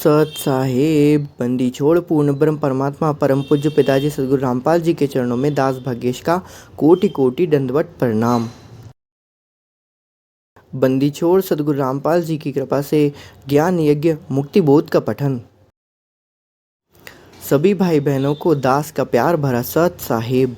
सत साहेब बंदी छोड़ पूर्ण ब्रह्म परमात्मा परम पूज्य पिताजी सदगुरु रामपाल जी के चरणों में दास भाग्येश का कोटि कोटि दंडवत प्रणाम। बंदी छोड़ सदगुरु रामपाल जी की कृपा से ज्ञान यज्ञ मुक्ति बोध का पठन। सभी भाई बहनों को दास का प्यार भरा सत साहेब।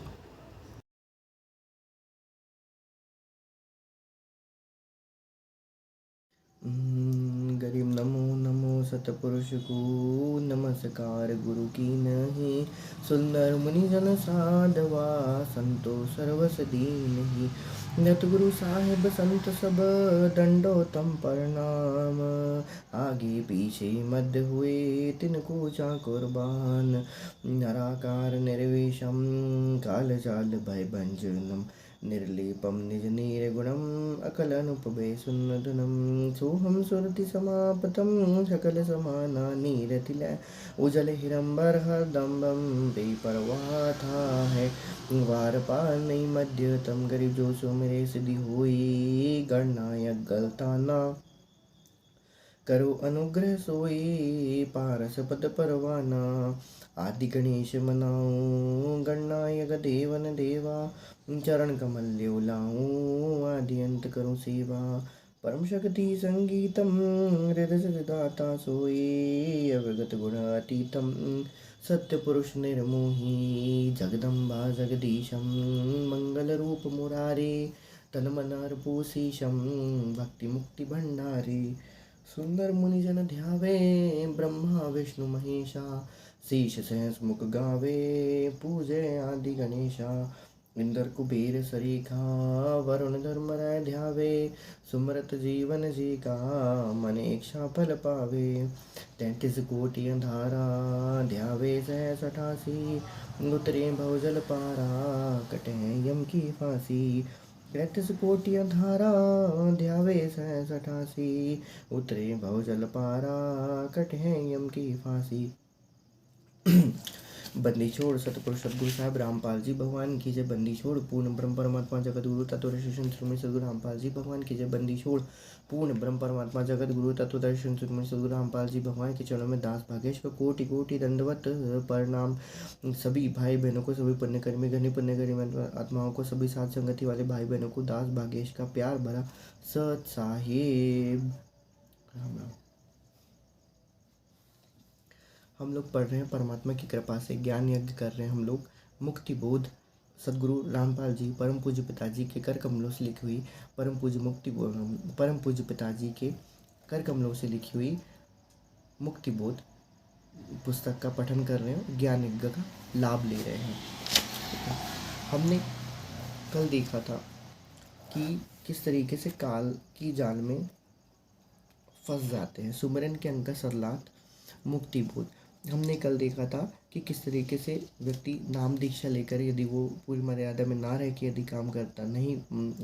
गरीब नमो नमो सतपुरुष को नमस्कार गुरु की नहीं। सुंदर मुनि जन साधवा संतो सर्वस दीन ही। नत गुरु साहेब संत सब दंडोतम प्रणाम। आगे पीछे मध्य हुए तिनको चा कुर्बान। नराकार निर्वेशम काल चाल भय भंजनम। निर्लेपम निज निर्गुणम अकलनुपभय सुनदनम। सोहम सुरति समापतम सकल समाना नीरतिलय। उजल हिरंबर हरदम्बम बेपरवाह था है। वार पार नहीं मध्यतम गरीब जो सो मेरे सिद्धि हुई। गणनायक गलताना करो अनुग्रह सोई। पारस पद परवाना आदि गणेश मनाऊं। गणनायक देवन देवा चरण कमल ल्यो लाऊं। आदि अंत करूं सेवा परम शक्ति संगीतम। हृदय सदाता सोई अवगत गुणातीतम। सत्य पुरुष निर्मोही जगदम्बा जगदीशम। मंगल रूप मुरारे तन मन अर्पूशीशम। भक्ति मुक्ति भंडारे सुंदर मुनि जन ध्यावे। ब्रह्मा विष्णु महेशा शीश सहस मुख गावे। पूजे आदि गणेशा इंद्र कुबेर सरीखा। वरुण धर्म राय ध्यावे सुमरत जीवन जी का। मन इच्छा फल पावे 33 कोटि अंधारा। ध्यावे सहस 88 उतरे भवजल पारा। कटे यम की फांसी 33 कोटि अंधारा। ध्यावे सहस 88 उतरे भवजल पारा। कटे यम की फांसी। बंदी छोड़ सतपुरुष सदगुरु साहब रामपाल जी भगवान की जय। बंदी छोड़ पूर्ण ब्रह्म परमात्मा जगत गुरु तत्वदर्शन सुरमि सदगुरु रामपाल जी भगवान की जय। बंदी छोड़ पूर्ण ब्रह्म परमात्मा जगत गुरु तत्वदर्शन सुरमि सदगुरु रामपाल जी भगवान के चरणों में दास भागेश को कोटि कोटि दंडवत प्रणाम। सभी भाई बहनों को सभी पुण्यकर्मी घनी पुण्यकर्मी आत्माओं को सभी साथ संगति वाले भाई बहनों को दास भागेश का प्यार भरा सत साहेब। राम राम। हम लोग पढ़ रहे हैं परमात्मा की कृपा से ज्ञान यज्ञ कर रहे हैं हम लोग। मुक्ति बोध सदगुरु रामपाल जी परम पूज्य पिताजी के कर कमलों से लिखी हुई परम पूज्य पिताजी के कर कमलों से लिखी हुई मुक्ति बोध पुस्तक का पठन कर रहे हैं। ज्ञान यज्ञ का लाभ ले रहे हैं। हमने कल देखा था कि किस तरीके से काल की जाल में फंस जाते हैं। सुमरन के अंक सरलात मुक्ति बोध। हमने कल देखा था कि किस तरीके से व्यक्ति नाम दीक्षा लेकर यदि वो पूरी मर्यादा में ना रह के यदि काम करता नहीं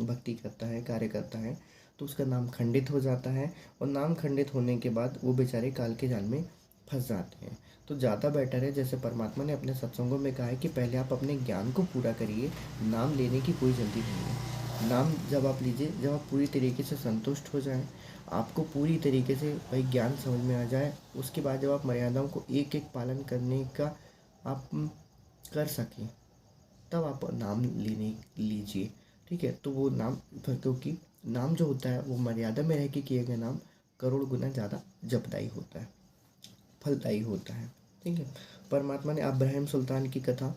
भक्ति करता है कार्य करता है तो उसका नाम खंडित हो जाता है। और नाम खंडित होने के बाद वो बेचारे काल के जाल में फंस जाते हैं। तो ज़्यादा बेटर है, जैसे परमात्मा ने अपने सत्संगों में कहा है कि पहले आप अपने ज्ञान को पूरा करिए। नाम लेने की कोई जल्दी नहीं है। नाम जब आप लीजिए जब आप पूरी तरीके से संतुष्ट हो जाएं, आपको पूरी तरीके से भाई ज्ञान समझ में आ जाए, उसके बाद जब आप मर्यादाओं को एक एक पालन करने का आप कर सकें तब आप नाम लेने लीजिए। ठीक है, तो वो नाम क्योंकि नाम जो होता है वो मर्यादा में रह के किए गए नाम करोड़ गुना ज़्यादा जपदायी होता है, फलदायी होता है। ठीक है, परमात्मा ने अब्राहिम सुल्तान की कथा,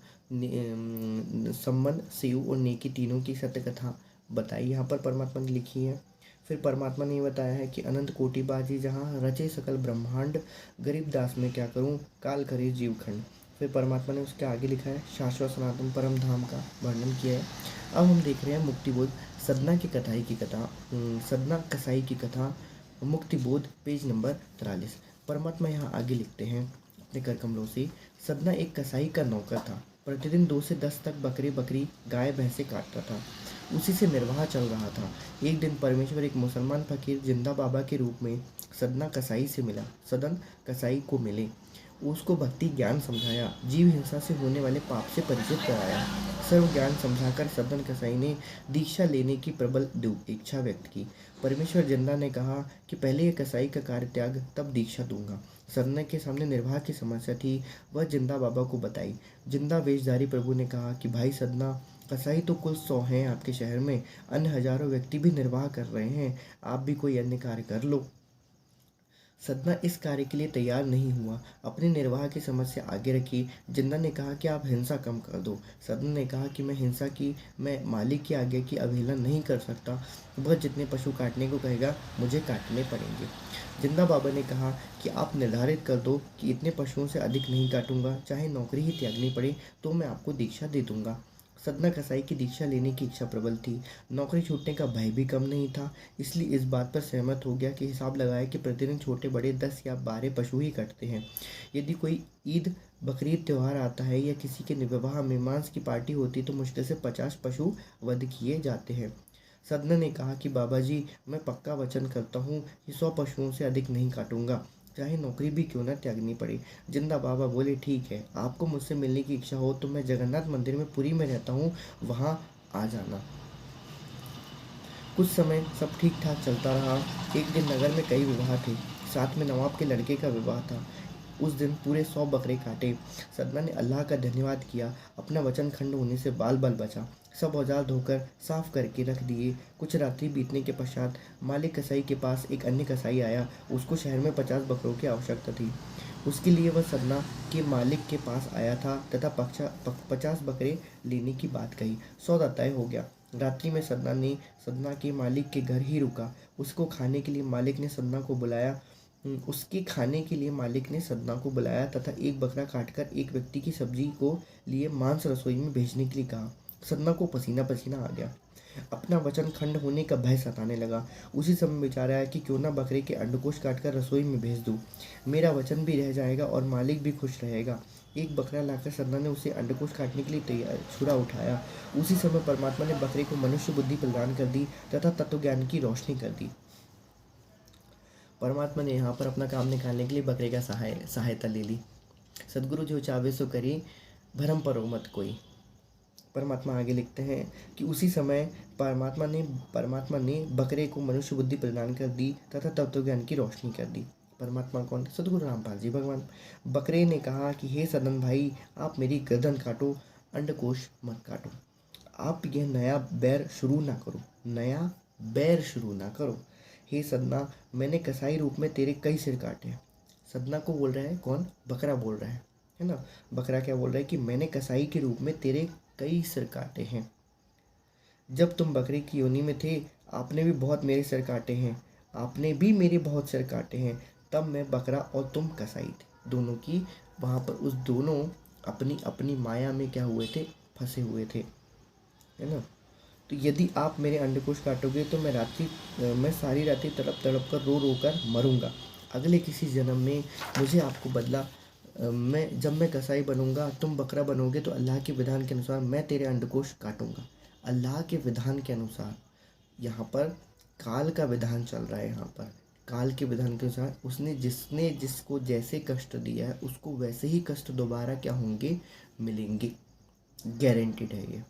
सम्मन, सेव और नेकी तीनों की सत्य कथा बताई यहाँ पर परमात्मा ने लिखी है। फिर परमात्मा ने बताया है कि अनंत कोटि बाजी जहाँ रचे सकल ब्रह्मांड, गरीब दास में क्या करूँ काल करे जीवखंड। फिर परमात्मा ने उसके आगे लिखा है शाश्वत सनातन परम धाम का वर्णन किया है। अब हम देख रहे हैं मुक्तिबोध सदना की कथा, सदना कसाई की कथा मुक्तिबोध पेज नंबर 43। परमात्मा यहाँ आगे लिखते हैं अपने कर कमलों से। सदना एक कसाई का नौकर था। प्रतिदिन 2 से 10 तक बकरी गाय भैंसे काटता था। उसी से निर्वाह चल रहा था। एक दिन परमेश्वर एक मुसलमान फकीर जिंदा बाबा के रूप में सदना कसाई से मिला। सदन कसाई को मिले। उसको भक्ति ज्ञान समझाया, जीव हिंसा से होने वाले पाप से परिचित कराया। सर्व ज्ञान समझाकर सदन कसाई ने दीक्षा लेने की प्रबल इच्छा व्यक्त की। परमेश्वर जिंदा ने कहा कि पहले ये कसाई का कार्य त्याग, तब दीक्षा दूंगा। सदन के सामने निर्वाह की समस्या थी, वह जिंदा बाबा को बताई। जिंदा वेशधारी प्रभु ने कहा कि भाई सदना, कसाई तो कुल 100 हैं आपके शहर में, अन्य हजारों व्यक्ति भी निर्वाह कर रहे हैं, आप भी कोई अन्य कार्य कर लो। सदना इस कार्य के लिए तैयार नहीं हुआ, अपने निर्वाह की समस्या आगे रखी। जिंदा ने कहा कि आप हिंसा कम कर दो। सदन ने कहा कि मैं मालिक की आज्ञा की अवहेलना नहीं कर सकता, वह जितने पशु काटने को कहेगा मुझे काटने पड़ेंगे। जिंदा बाबा ने कहा कि आप निर्धारित कर दो कि इतने पशुओं से अधिक नहीं काटूंगा, चाहे नौकरी ही त्यागनी पड़े तो मैं आपको दीक्षा दे दूंगा। सदना कसाई की दीक्षा लेने की इच्छा प्रबल थी, नौकरी छूटने का भय भी कम नहीं था, इसलिए इस बात पर सहमत हो गया कि हिसाब लगाया कि प्रतिदिन छोटे बड़े 10 या 12 पशु ही कटते हैं। यदि कोई ईद बकरीद त्यौहार आता है या किसी के विवाह में मांस की पार्टी होती तो मुश्किल से 50 पशु वध किए जाते हैं। सदना ने कहा कि बाबा जी, मैं पक्का वचन करता हूँ कि 100 पशुओं से अधिक नहीं काटूंगा, चाहे नौकरी भी क्यों न त्यागनी पड़े। जिंदा बाबा बोले, ठीक है, आपको मुझसे मिलने की इच्छा हो तो मैं जगन्नाथ मंदिर में पुरी में रहता हूँ, वहाँ आ जाना। कुछ समय सब ठीक ठाक चलता रहा। एक दिन नगर में कई विवाह थे, साथ में नवाब के लड़के का विवाह था। उस दिन पूरे 100 बकरे काटे। सदना ने अल्लाह का धन्यवाद किया, अपना वचन खंड होने से बाल बाल बचा। सब औजार धोकर साफ करके रख दिए। कुछ रात्रि बीतने के पश्चात मालिक कसाई के पास एक अन्य कसाई आया। उसको शहर में 50 बकरों की आवश्यकता थी। उसके लिए वह सदना के मालिक के पास आया था तथा 50 बकरे लेने की बात कही। सौदा तय हो गया। रात्रि में सदना के मालिक के घर ही रुका। उसके खाने के लिए मालिक ने सदना को बुलाया तथा एक बकरा काटकर एक व्यक्ति की सब्जी को लिए मांस रसोई में भेजने के लिए कहा। सदना को पसीना पसीना आ गया। अपना वचन खंड होने का भय सताने लगा। उसी समय विचार आया कि क्यों ना बकरे के अंडकोश काटकर रसोई में भेज दूं। मेरा वचन भी रह जाएगा और मालिक भी खुश रहेगा। एक बकरा लाकर सदना ने उसे अंडकोश काटने के लिए तैयार छुरा उठाया। उसी समय परमात्मा ने बकरे को मनुष्य बुद्धि प्रदान कर दी तथा तत्व ज्ञान की रोशनी कर दी। परमात्मा ने यहाँ पर अपना काम निकालने के लिए बकरे का सहायता ले ली। सदगुरु जो चावे सो करे, भरम परो मत कोई। परमात्मा आगे लिखते हैं कि उसी समय परमात्मा ने बकरे को मनुष्य बुद्धि प्रदान कर दी तथा तत्व ज्ञान की रोशनी कर दी। परमात्मा कौन? सदगुरु रामपाल जी भगवान। बकरे ने कहा कि हे सदन भाई, आप मेरी गर्दन काटो, अंडकोश मत काटो। आप यह नया बैर शुरू ना करो। हे सदना, मैंने कसाई रूप में तेरे कई सिर काटे हैं। सदना को बोल रहा है कौन? बकरा बोल रहा है ना। बकरा क्या बोल रहा है कि मैंने कसाई के रूप में तेरे कई सिर काटे हैं। जब तुम बकरी की योनि में थे, आपने भी बहुत मेरे सिर काटे हैं। तब मैं बकरा और तुम कसाई थे। दोनों की वहाँ पर उस दोनों अपनी अपनी माया में क्या हुए थे? फंसे हुए थे, है ना। तो यदि आप मेरे अंडकोश काटोगे तो मैं सारी रातें तड़प तड़प कर रो रो कर मरूंगा। अगले किसी जन्म में मुझे आपको बदला जब मैं कसाई बनूंगा, तुम बकरा बनोगे, तो अल्लाह के विधान के अनुसार मैं तेरे अंडकोश काटूंगा। अल्लाह के विधान के अनुसार, यहाँ पर काल का विधान चल रहा है। यहाँ पर काल के विधान के अनुसार जिसने जिसको जैसे कष्ट दिया है उसको वैसे ही कष्ट दोबारा क्या होंगे? मिलेंगे। गारंटीड है ये,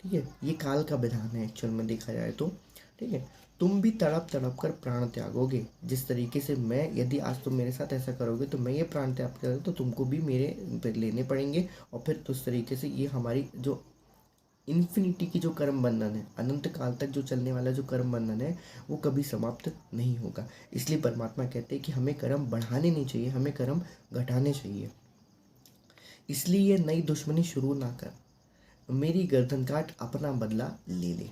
ठीक है। ये काल का विधान है एक्चुअल में देखा जाए तो, ठीक है। तुम भी तड़प तड़प कर प्राण त्यागोगे। जिस तरीके से यदि आज तुम मेरे साथ ऐसा करोगे तो मैं ये प्राण त्याग करूँ तो तुमको भी मेरे लेने पड़ेंगे। और फिर उस तरीके से ये हमारी जो इन्फिनिटी की जो कर्म बंधन है, अनंत काल तक जो चलने वाला जो कर्म बंधन है, वो कभी समाप्त नहीं होगा। इसलिए परमात्मा कहते हैं कि हमें कर्म बढ़ाने नहीं चाहिए, हमें कर्म घटाने चाहिए। इसलिए ये नई दुश्मनी शुरू ना कर, मेरी गर्दन काट, अपना बदला ले ले।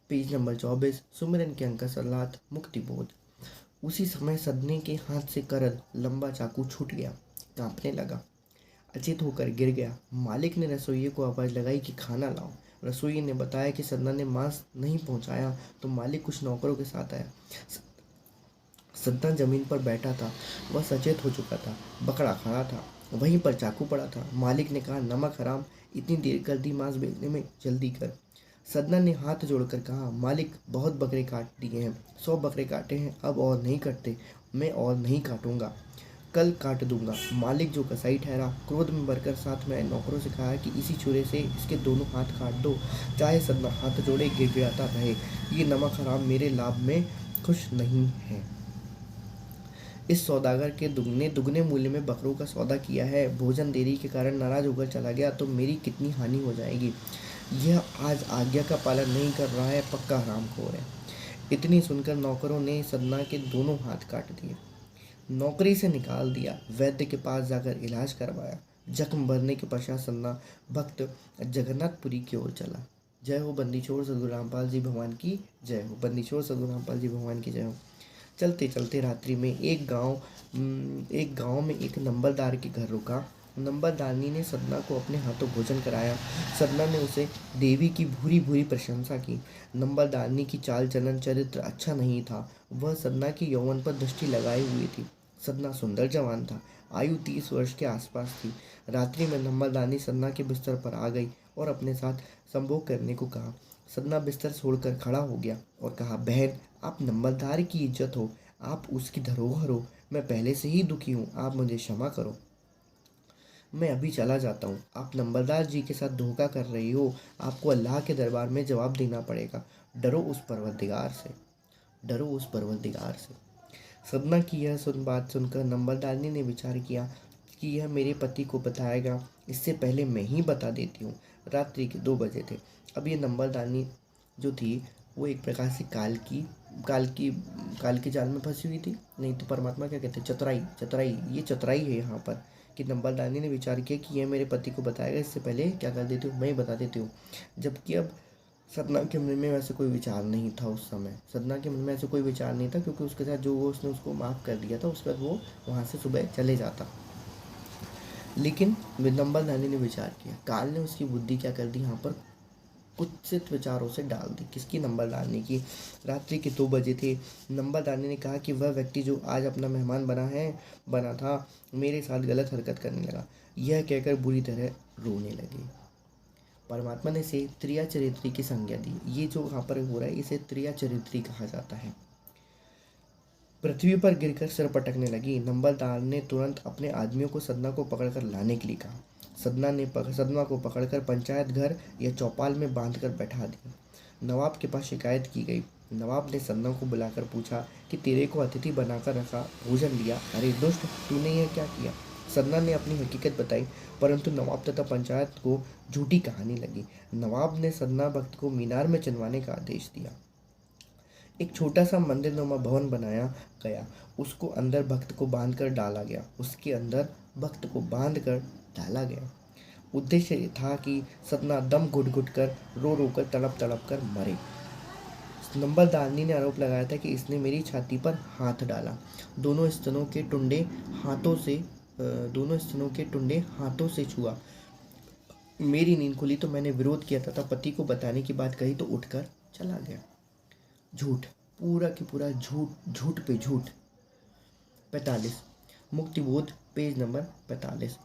पेज नंबर 24, सुमिरन के अंक 7, मुक्ति बोध। उसी समय सदने के हाथ से करद लंबा चाकू छूट गया, कांपने लगा, अचेत होकर गिर गया। मालिक ने रसोइये को आवाज लगाई कि खाना लाओ। रसोइये ने बताया कि सदना ने मांस नहीं पहुंचाया तो मालिक कुछ नौकरों के साथ आया। सदना जमीन पर बैठा था, वह सचेत हो चुका था। बकरा खड़ा था, वहीं पर चाकू पड़ा था। मालिक ने कहा, नमक हराम, इतनी देर कर दी मांस बेचने में, जल्दी कर। सदना ने हाथ जोड़कर कहा, मालिक बहुत बकरे काट दिए हैं, 100 बकरे काटे हैं, अब और नहीं कटते, मैं और नहीं काटूंगा, कल काट दूंगा। मालिक जो कसाई ठहरा क्रोध में भरकर साथ में नौकरों से कहा कि इसी छुरे से इसके दोनों हाथ काट दो। चाहे सदना हाथ जोड़े गिड़गिड़ाता रहे, ये नमक हराम मेरे लाभ में खुश नहीं है। इस सौदागर के दुगने दुगने मूल्य में बकरों का सौदा किया है, भोजन देरी के कारण नाराज होकर चला गया तो मेरी कितनी हानि हो जाएगी। यह आज आज्ञा का पालन नहीं कर रहा है, पक्का हरामखोर है। इतनी सुनकर नौकरों ने सदना के दोनों हाथ काट दिए, नौकरी से निकाल दिया, वैद्य के पास जाकर इलाज करवाया। जख्म भरने के पश्चात सन्ना भक्त जगन्नाथपुरी की ओर चला। जय हो बंदी छोड़ सदगुरु रामपाल जी भगवान की जय हो। बंदी छोड़ सदगुरु रामपाल जी भगवान की जय हो। चलते चलते रात्रि में एक गांव में एक नंबरदार के घर रुका। नंबरदारनी ने सदना को अपने हाथों भोजन कराया। सदना ने उसे देवी की भूरी भूरी प्रशंसा की। नंबरदारनी की चाल चलन चरित्र अच्छा नहीं था, वह सदना के यौवन पर दृष्टि लगाए हुई थी। सदना सुंदर जवान था, आयु 30 वर्ष के आसपास थी। रात्रि में नंबरदारनी सदना के बिस्तर पर आ गई और अपने साथ संभोग करने को कहा। सदना बिस्तर छोड़कर खड़ा हो गया और कहा, बहन, आप नंबरदार की इज्जत हो, आप उसकी धरोहर हो, मैं पहले से ही दुखी हूँ, आप मुझे क्षमा करो, मैं अभी चला जाता हूँ। आप नंबरदार जी के साथ धोखा कर रही हो, आपको अल्लाह के दरबार में जवाब देना पड़ेगा। डरो उस परवरदिगार से, डरो उस परवरदिगार से। सदना की यह बात सुनकर नंबरदारनी ने विचार किया कि यह मेरे पति को बताएगा, इससे पहले मैं ही बता देती हूँ। रात्रि के 2 बजे थे। अब ये नंबरदारनी जो थी वो एक प्रकार से काल की जाल में फंसी हुई थी, नहीं तो परमात्मा क्या कहते हैं, चतुराई, ये चतुराई है यहाँ पर कि नंबरदारनी ने विचार किया कि यह मेरे पति को बताएगा, इससे पहले क्या कर देती हूँ, मैं ही बता देती हूँ। जबकि अब सदना के मन में वैसे कोई विचार नहीं था उस समय, सदना के मन में ऐसे कोई विचार नहीं था, क्योंकि उसके साथ जो वो उसने उसको माफ़ कर दिया था, उसके बाद वो वहाँ से सुबह चले जाता। लेकिन नंबरदारनी ने विचार किया, काल ने उसकी बुद्धि क्या कर दी, यहाँ पर कुत्सित विचारों से डाल दी। किसकी? नंबरदारनी की। रात्रि के 2 बजे थे। नंबरदारनी ने कहा कि वह व्यक्ति जो आज अपना मेहमान बना था, मेरे साथ गलत हरकत करने लगा। यह कहकर बुरी तरह रोने लगी। परमात्मा ने इसे त्रिया चरित्री की संज्ञा दी। ये जो यहाँ पर हो रहा है, इसे त्रिया चरित्री कहा जाता है। पृथ्वी पर गिरकर सिर पटकने लगी। नंबरदार ने तुरंत अपने आदमियों को सदना को पकड़कर लाने के लिए कहा। सदना को पकड़कर पंचायत घर या चौपाल में बांधकर बैठा दिया। नवाब के पास शिकायत की गई। नवाब ने सदना को बुलाकर पूछा कि तेरे को अतिथि बनाकर रखा, भोजन दिया, अरे दुष्ट, तूने यह क्या किया? सदना ने अपनी हकीकत बताई, परंतु नवाब तथा पंचायत को झूठी कहानी लगी। नवाब ने सदना भक्त को मीनार में चलवाने का आदेश दिया। एक छोटा सा मंदिरनुमा भवन बनाया गया, उसको अंदर भक्त को बांधकर डाला गया, उसके अंदर भक्त को बांधकर डाला गया। उद्देश्य ये था कि सदना दम घुट घुट कर, रो रो कर, तड़प तड़प कर मरे। नंबरदारनी ने आरोप लगाया था कि इसने मेरी छाती पर हाथ डाला, दोनों स्तनों के टुंडे हाथों से छुआ। मेरी नींद खुली तो मैंने विरोध किया तथा पति को बताने की बात कही तो उठकर चला गया। झूठ, पूरा की पूरा झूठ, झूठ पे झूठ। 45 मुक्तिबोध, पेज नंबर 45।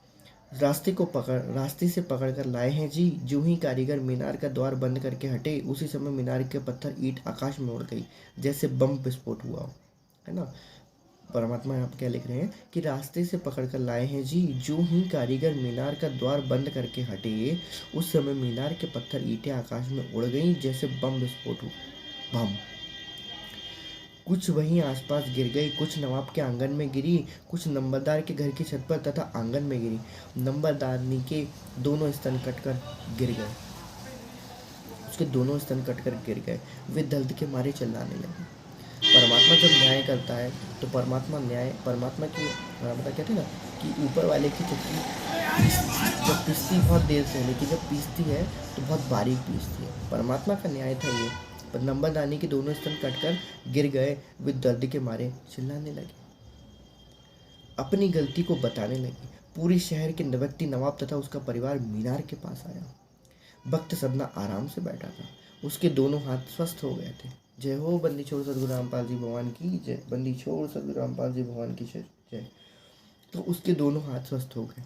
रास्ते से पकड़ कर लाए हैं जी। जो ही कारीगर मीनार का द्वार बंद करके हटे, उसी समय मीनार के पत्थर ईंट आकाश में उड़ गई, जैसे बम विस्फोट हुआ हो, है ना। परमात्मा यहाँ क्या लिख रहे हैं कि रास्ते से पकड़ कर लाए हैं जी। जो ही कारीगर मीनार का द्वार बंद करके हटे, उस समय मीनार के पत्थर ईंटें आकाश में उड़ गई, जैसे बम विस्फोट हुआ। बम कुछ वहीं आसपास गिर गई, कुछ नवाब के आंगन में गिरी, कुछ नंबरदार के घर की छत पर तथा आंगन में गिरी। नंबरदारनी के दोनों स्तन कटकर गिर गए, उसके दोनों स्तन कटकर गिर गए। वे दर्द के मारे चिल्लाने लगे। परमात्मा जब न्याय करता है तो परमात्मा कहते हैं ना कि ऊपर वाले की चक्की जब पीसती बहुत देर से, लेकिन जब पीसती है तो बहुत बारीक पीसती है। परमात्मा का न्याय था ये। पर नंबरदारनी के दोनों स्तन कटकर गिर गए, वे दर्द के मारे चिल्लाने लगे, अपनी गलती को बताने लगे। पूरे शहर के व्यक्ति, नवाब तथा उसका परिवार मीनार के पास आया। भक्त सदना आराम से बैठा था, उसके दोनों हाथ स्वस्थ हो गए थे। जय हो बंदी छोड़ सदगुरु रामपाल जी भगवान की जय। बंदी छोड़ सदगुरु रामपाल जी भगवान की जय। तो उसके दोनों हाथ स्वस्थ हो गए।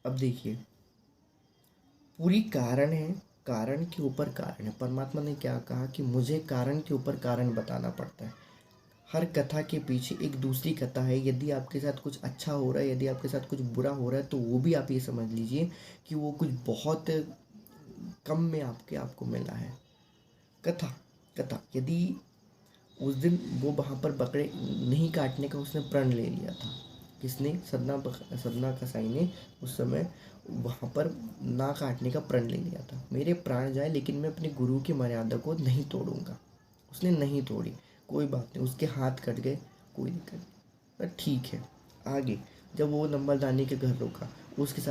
अब देखिए, पूरी कारण है कारण के ऊपर कारण है। परमात्मा ने क्या कहा कि मुझे कारण के ऊपर कारण बताना पड़ता है। हर कथा के पीछे एक दूसरी कथा है। यदि आपके साथ कुछ अच्छा हो रहा है, यदि आपके साथ कुछ बुरा हो रहा है, तो वो भी आप ये समझ लीजिए कि वो कुछ बहुत कम में आपको मिला है। कथा कथा यदि उस दिन वो वहाँ पर बकरे नहीं काटने का उसने प्रण ले लिया था। किसने? सदना कसाई ने उस समय वहाँ पर ना काटने का प्रण ले लिया था। मेरे प्राण जाए लेकिन मैं अपने गुरु की मर्यादा को नहीं तोड़ूंगा। उसने नहीं तोड़ी, कोई बात नहीं, उसके हाथ कट गए, कोई दिक्कत नहीं, पर ठीक है। आगे जब वो नंबरदानी के घर रुका, उसके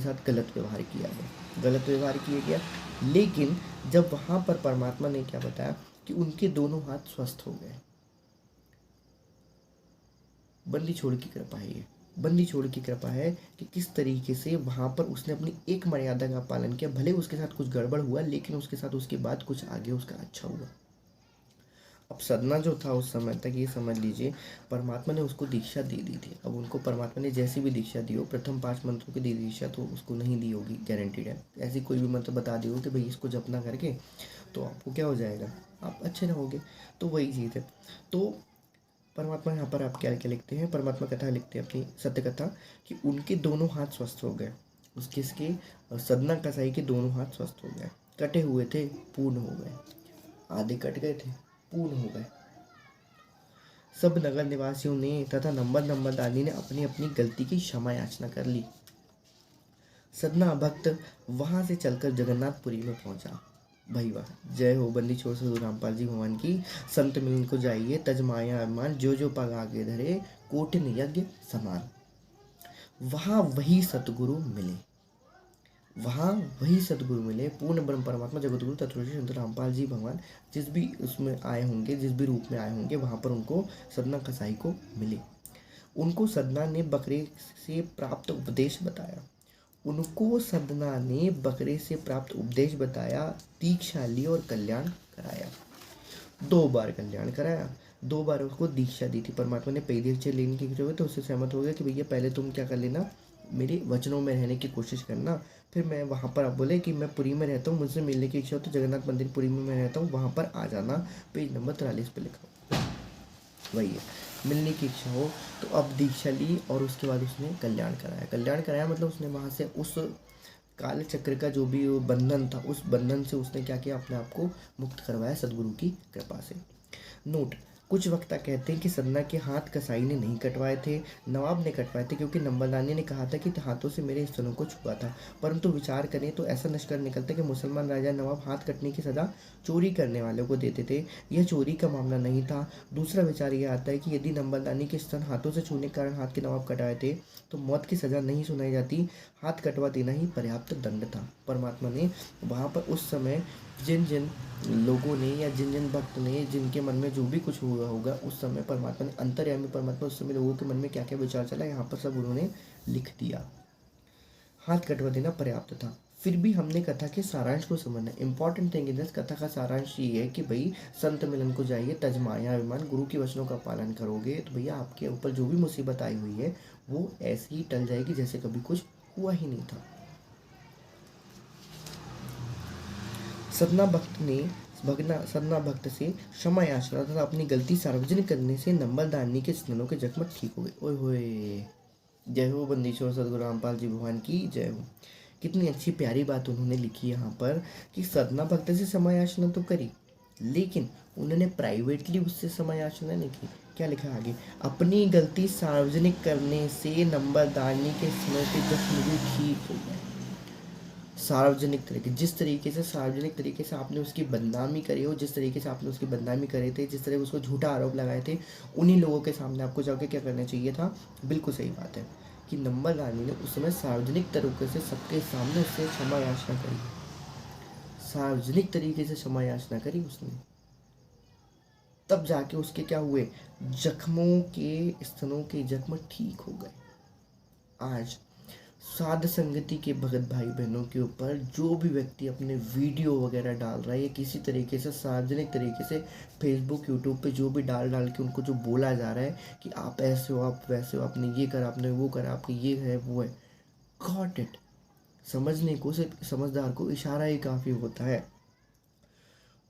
साथ गलत व्यवहार किया गया, गलत व्यवहार किया गया। लेकिन जब वहाँ पर परमात्मा ने क्या बताया कि उनके दोनों हाथ स्वस्थ हो गए। बंदी छोड़ की कृपा है ये, बंदी छोड़ की कृपा है कि किस तरीके से वहाँ पर उसने अपनी एक मर्यादा का पालन किया। भले उसके साथ कुछ गड़बड़ हुआ, लेकिन उसके साथ उसके बाद कुछ आगे उसका अच्छा हुआ। अब सदना जो था उस समय तक, ये समझ लीजिए परमात्मा ने उसको दीक्षा दे दी थी। अब उनको परमात्मा ने जैसी भी दीक्षा दी हो, प्रथम 5 मंत्रों की दीक्षा तो उसको नहीं दी होगी, गारंटीड है। ऐसी कोई भी मंत्र बता दी हो कि भाई इसको जपना करके तो आपको क्या हो जाएगा, आप अच्छे रहोगे। तो वही चीज़ है। तो परमात्मा यहाँ पर आप क्या क्या लिखते हैं, परमात्मा कथा लिखते हैं अपनी सत्य कथा कि उनके दोनों हाथ स्वस्थ हो गए। उसके इसके सदना कसाई के दोनों हाथ स्वस्थ हो गए। कटे हुए थे, पूर्ण हो गए। आधे कट गए थे, पूर्ण हो गए। सब नगर निवासियों ने तथा नंबरदारी ने अपनी अपनी गलती की क्षमा याचना कर ली। सदना भक्त वहां से चलकर जगन्नाथपुरी में पहुंचा। भाई वाह, जय हो बंदी छोड़ साधु रामपाल जी भगवान की। संत मिलन को जाइए तज माया अभिमान, जो जो पग आगे धरे कोटिन यज्ञ समान। वहां वही सतगुरु मिले, वहाँ वही सदगुरु मिले, पूर्ण ब्रह्म परमात्मा जगतगुरु तत्वदर्शी संत रामपाल जी भगवान। जिस भी उसमें आए होंगे, जिस भी रूप में आए होंगे, वहाँ पर उनको सदना कसाई को मिले। उनको सदना ने बकरे से प्राप्त उपदेश बताया। उनको सदना ने बकरे से प्राप्त उपदेश बताया, दीक्षा ली और कल्याण कराया। 2 बार कल्याण कराया, 2 बार उसको दीक्षा दी थी। परमात्मा ने पहली दीक्षा लेने की जरूरत तो उससे सहमत हो गया कि भैया पहले तुम क्या कर लेना, मेरे वचनों में रहने की कोशिश करना। फिर मैं वहाँ पर, आप बोले कि मैं पुरी में रहता हूँ, मुझसे मिलने की इच्छा हो तो जगन्नाथ मंदिर पुरी में मैं रहता हूँ, वहाँ पर आ जाना। पेज नंबर 43 पे लिखा हो, वही है। मिलने की इच्छा हो तो अब दीक्षा ली और उसके बाद उसने कल्याण कराया। कल्याण कराया मतलब उसने वहाँ से उस काल चक्र का जो भी वो बंधन था, उस बंधन से उसने क्या किया, अपने आप को मुक्त करवाया सदगुरु की कृपा से। नोट, कुछ वक्ता कहते हैं कि सदना के हाथ कसाई ने नहीं कटवाए थे, नवाब ने कटवाए थे, क्योंकि नंबरदानी ने कहा था कि हाथों से मेरे स्तनों को छुआ था। परंतु विचार करें तो ऐसा निष्कर्ष निकलता है कि मुसलमान राजा नवाब हाथ कटने की सजा चोरी करने वालों को देते थे। यह चोरी का मामला नहीं था। दूसरा विचार यह आता है कि यदि नंबरदानी के स्तन हाथों से छूने के कारण हाथ के नवाब कटाए थे तो मौत की सजा नहीं सुनाई जाती, हाथ कटवा देना ही पर्याप्त दंड था। परमात्मा ने वहाँ पर उस समय जिन जिन लोगों ने या जिन जिन भक्त ने, जिनके मन में जो भी कुछ हुआ होगा उस समय, परमात्मा ने, अंतर्यामी परमात्मा उस समय लोगों के मन में क्या क्या विचार चला, यहाँ पर सब उन्होंने लिख दिया। हाथ कटवा देना पर्याप्त था। फिर भी हमने कथा के सारांश को समझना। इंपॉर्टेंट थिंग इन दिस, कथा का सारांश ये है कि भाई संत मिलन को जाइए, तज माया अभिमान, गुरु के वचनों का पालन करोगे तो भैया आपके ऊपर जो भी मुसीबत आई हुई है वो ऐसे ही टल जाएगी जैसे कभी कुछ हुआ ही नहीं था। सदना भक्त से क्षमा याचना तथा अपनी गलती सार्वजनिक करने से नंबरदानी के स्तनों के जख्म ठीक हो गए। ओए होए, जय हो बंदीश्वर सदगुरु रामपाल जी भगवान की जय हो। कितनी अच्छी प्यारी बात उन्होंने लिखी यहाँ पर कि सदना भक्त से क्षमा याचना तो करी, लेकिन उन्होंने प्राइवेटली उससे क्षमा याचना नहीं की। क्या लिखा आगे, अपनी गलती सार्वजनिक करने से नंबरदानी के स्तनों के जख्म भी ठीक हो गए। सार्वजनिक तरीके, जिस तरीके से सार्वजनिक तरीके से आपने उसकी बदनामी करी हो, जिस तरीके से आपने उसकी बदनामी करे थे, जिस तरह उसको झूठा आरोप लगाए थे, उन्हीं लोगों के सामने आपको जाके क्या करना चाहिए था। बिल्कुल सही बात है कि नंबरदानी ने उस समय सार्वजनिक तरीके से सबके सामने उससे क्षमा याचना करी, सार्वजनिक तरीके से क्षमा याचना करी उसने। तब जाके उसके क्या हुए, जख्मों के, स्तनों के जख्म ठीक हो गए। आज साध संगति के भगत भाई बहनों के ऊपर जो भी व्यक्ति अपने वीडियो वगैरह डाल रहा है या किसी तरीके से सार्वजनिक तरीके से फेसबुक यूट्यूब पे जो भी डाल के उनको जो बोला जा रहा है कि आप ऐसे हो, आप वैसे हो, आपने ये करा, आपने वो करा, आपके ये है वो है, गॉट इट, समझने को सिर्फ समझदार को इशारा ही काफ़ी होता है।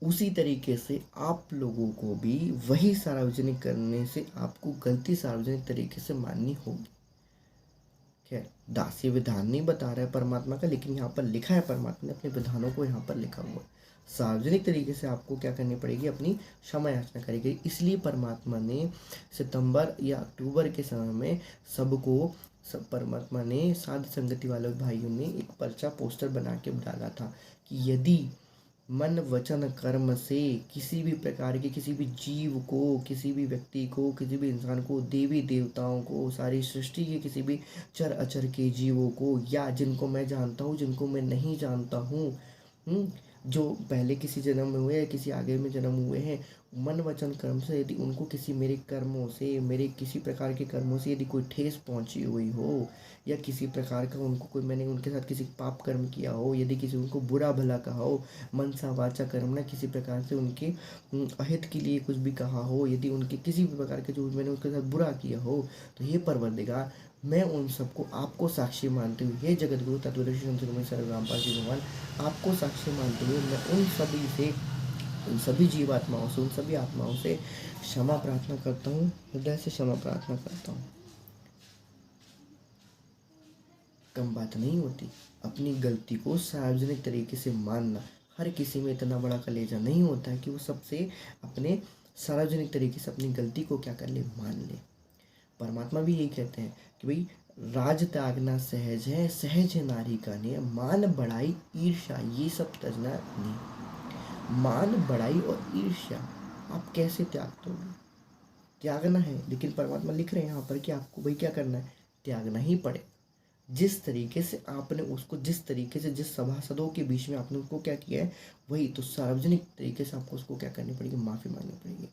उसी तरीके से आप लोगों को भी वही सार्वजनिक करने से आपको गलती सार्वजनिक तरीके से माननी होगी। खैर, दासी विधान नहीं बता रहा है परमात्मा का, लेकिन यहाँ पर लिखा है, परमात्मा ने अपने विधानों को यहाँ पर लिखा हुआ है। सार्वजनिक तरीके से आपको क्या करनी पड़ेगी, अपनी क्षमा याचना करेगी। इसलिए परमात्मा ने सितंबर या अक्टूबर के समय में सब परमात्मा ने साध संगति वाले भाइयों ने एक पर्चा पोस्टर बना के डाला था कि यदि मन वचन कर्म से किसी भी प्रकार के, किसी भी जीव को, किसी भी व्यक्ति को, किसी भी इंसान को, देवी देवताओं को, सारी सृष्टि के किसी भी चर अचर के जीवों को, या जिनको मैं जानता हूँ, जिनको मैं नहीं जानता हूँ, जो पहले किसी जन्म में हुए या किसी आगे में जन्म हुए हैं, मन वचन कर्म से यदि उनको किसी मेरे कर्मों से, मेरे किसी प्रकार के कर्मों से यदि कोई ठेस पहुंची हुई हो, या किसी प्रकार का उनको कोई, मैंने उनके साथ किसी पाप कर्म किया हो, यदि किसी उनको बुरा भला कहा हो, मन सा वाचा कर्म ना, किसी प्रकार से उनके अहित के लिए कुछ भी कहा हो, यदि उनके किसी भी प्रकार के जो मैंने उनके साथ बुरा किया हो, तो ये परवरदिगार, मैं उन सबको आपको साक्षी मानते हुए, हे जगत गुरु तत्वदर्शी संत सर रामपाल जी भगवान, आपको साक्षी मानते हुए मैं उन सभी से, उन सभी जीवात्माओं से, उन सभी आत्माओं से क्षमा प्रार्थना करता हूँ, हृदय से क्षमा प्रार्थना करता हूँ। कम बात नहीं होती अपनी गलती को सार्वजनिक तरीके से मानना। हर किसी में इतना बड़ा कलेजा नहीं होता है कि वो सबसे अपने सार्वजनिक तरीके से अपनी गलती को क्या कर ले, मान ले। परमात्मा भी यही कहते हैं कि भाई राज त्यागना सहज है, सहज है नारी का नियम, मान बढ़ाई ईर्ष्या ये सब तजना नहीं। मान बढ़ाई और ईर्ष्या आप कैसे त्याग दोगे? त्यागना है, लेकिन परमात्मा लिख रहे हैं यहाँ पर कि आपको भाई क्या करना है, त्यागना ही पड़े। जिस तरीके से आपने उसको, जिस तरीके से जिस सभासदों के बीच में आपने उसको क्या किया है, वही तो सार्वजनिक तरीके से आपको उसको क्या करनी पड़ेगी, माफ़ी मांगनी पड़ेगी।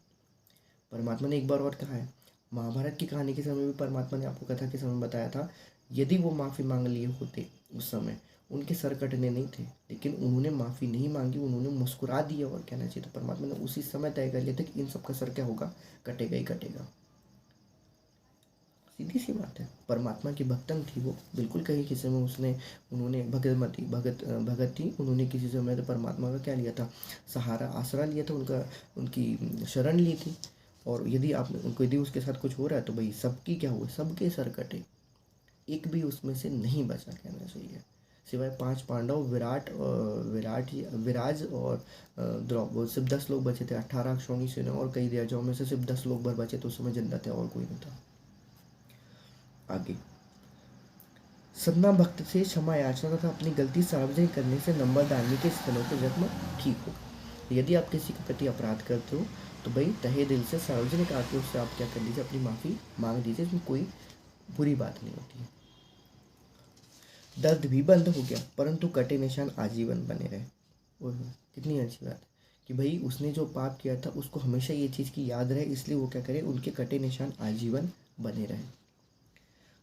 परमात्मा ने एक बार और कहा है, महाभारत की कहानी के समय भी परमात्मा ने आपको कथा के समय बताया था, यदि वो माफ़ी मांग लिए होते उस समय, उनके सर कटने नहीं थे, लेकिन उन्होंने माफ़ी नहीं मांगी, उन्होंने मुस्कुरा दिया और कहना चाहिए। तो परमात्मा ने उसी समय तय कर लिया था कि इन सब का सर क्या होगा, कटेगा ही कटेगा। सीधी सी बात है। परमात्मा की भक्तन थी वो, बिल्कुल कहीं किसी में उन्होंने भगत थी, उन्होंने किसी समय तो परमात्मा का क्या लिया था, सहारा आसरा लिया था, उनकी शरण ली थी। और यदि उनको यदि उसके साथ कुछ हो रहा है तो भाई सबकी क्या हुआ, सबके सर कटे, एक भी उसमें से नहीं बचा, कहना चाहिए, सिवाय 5 पांडव, विराज और द्रौपदी, सिर्फ 10 लोग बचे थे। 18 अक्षौणी सेना और कई राजाओं में से सिर्फ 10 लोग भर बचे, तो उस समय जिंदा थे और कोई नहीं था। आगे, सदना भक्त से क्षमा याचना तथा अपनी गलती सार्वजनिक करने से नंबरदानी के स्थलों पर जख्म ठीक होगा। यदि आप किसी के प्रति अपराध करते हो तो भाई तहे दिल से सार्वजनिक आक्रोश से आप क्या कर लीजिए, अपनी माफ़ी मांग दीजिए, इसमें कोई बुरी बात नहीं होती है। दर्द भी बंद हो गया, परंतु कटे निशान आजीवन बने रहे। और कितनी अच्छी बात है कि भाई उसने जो पाप किया था उसको हमेशा ये चीज़ की याद रहे, इसलिए वो क्या करे, उनके कटे निशान आजीवन बने रहे।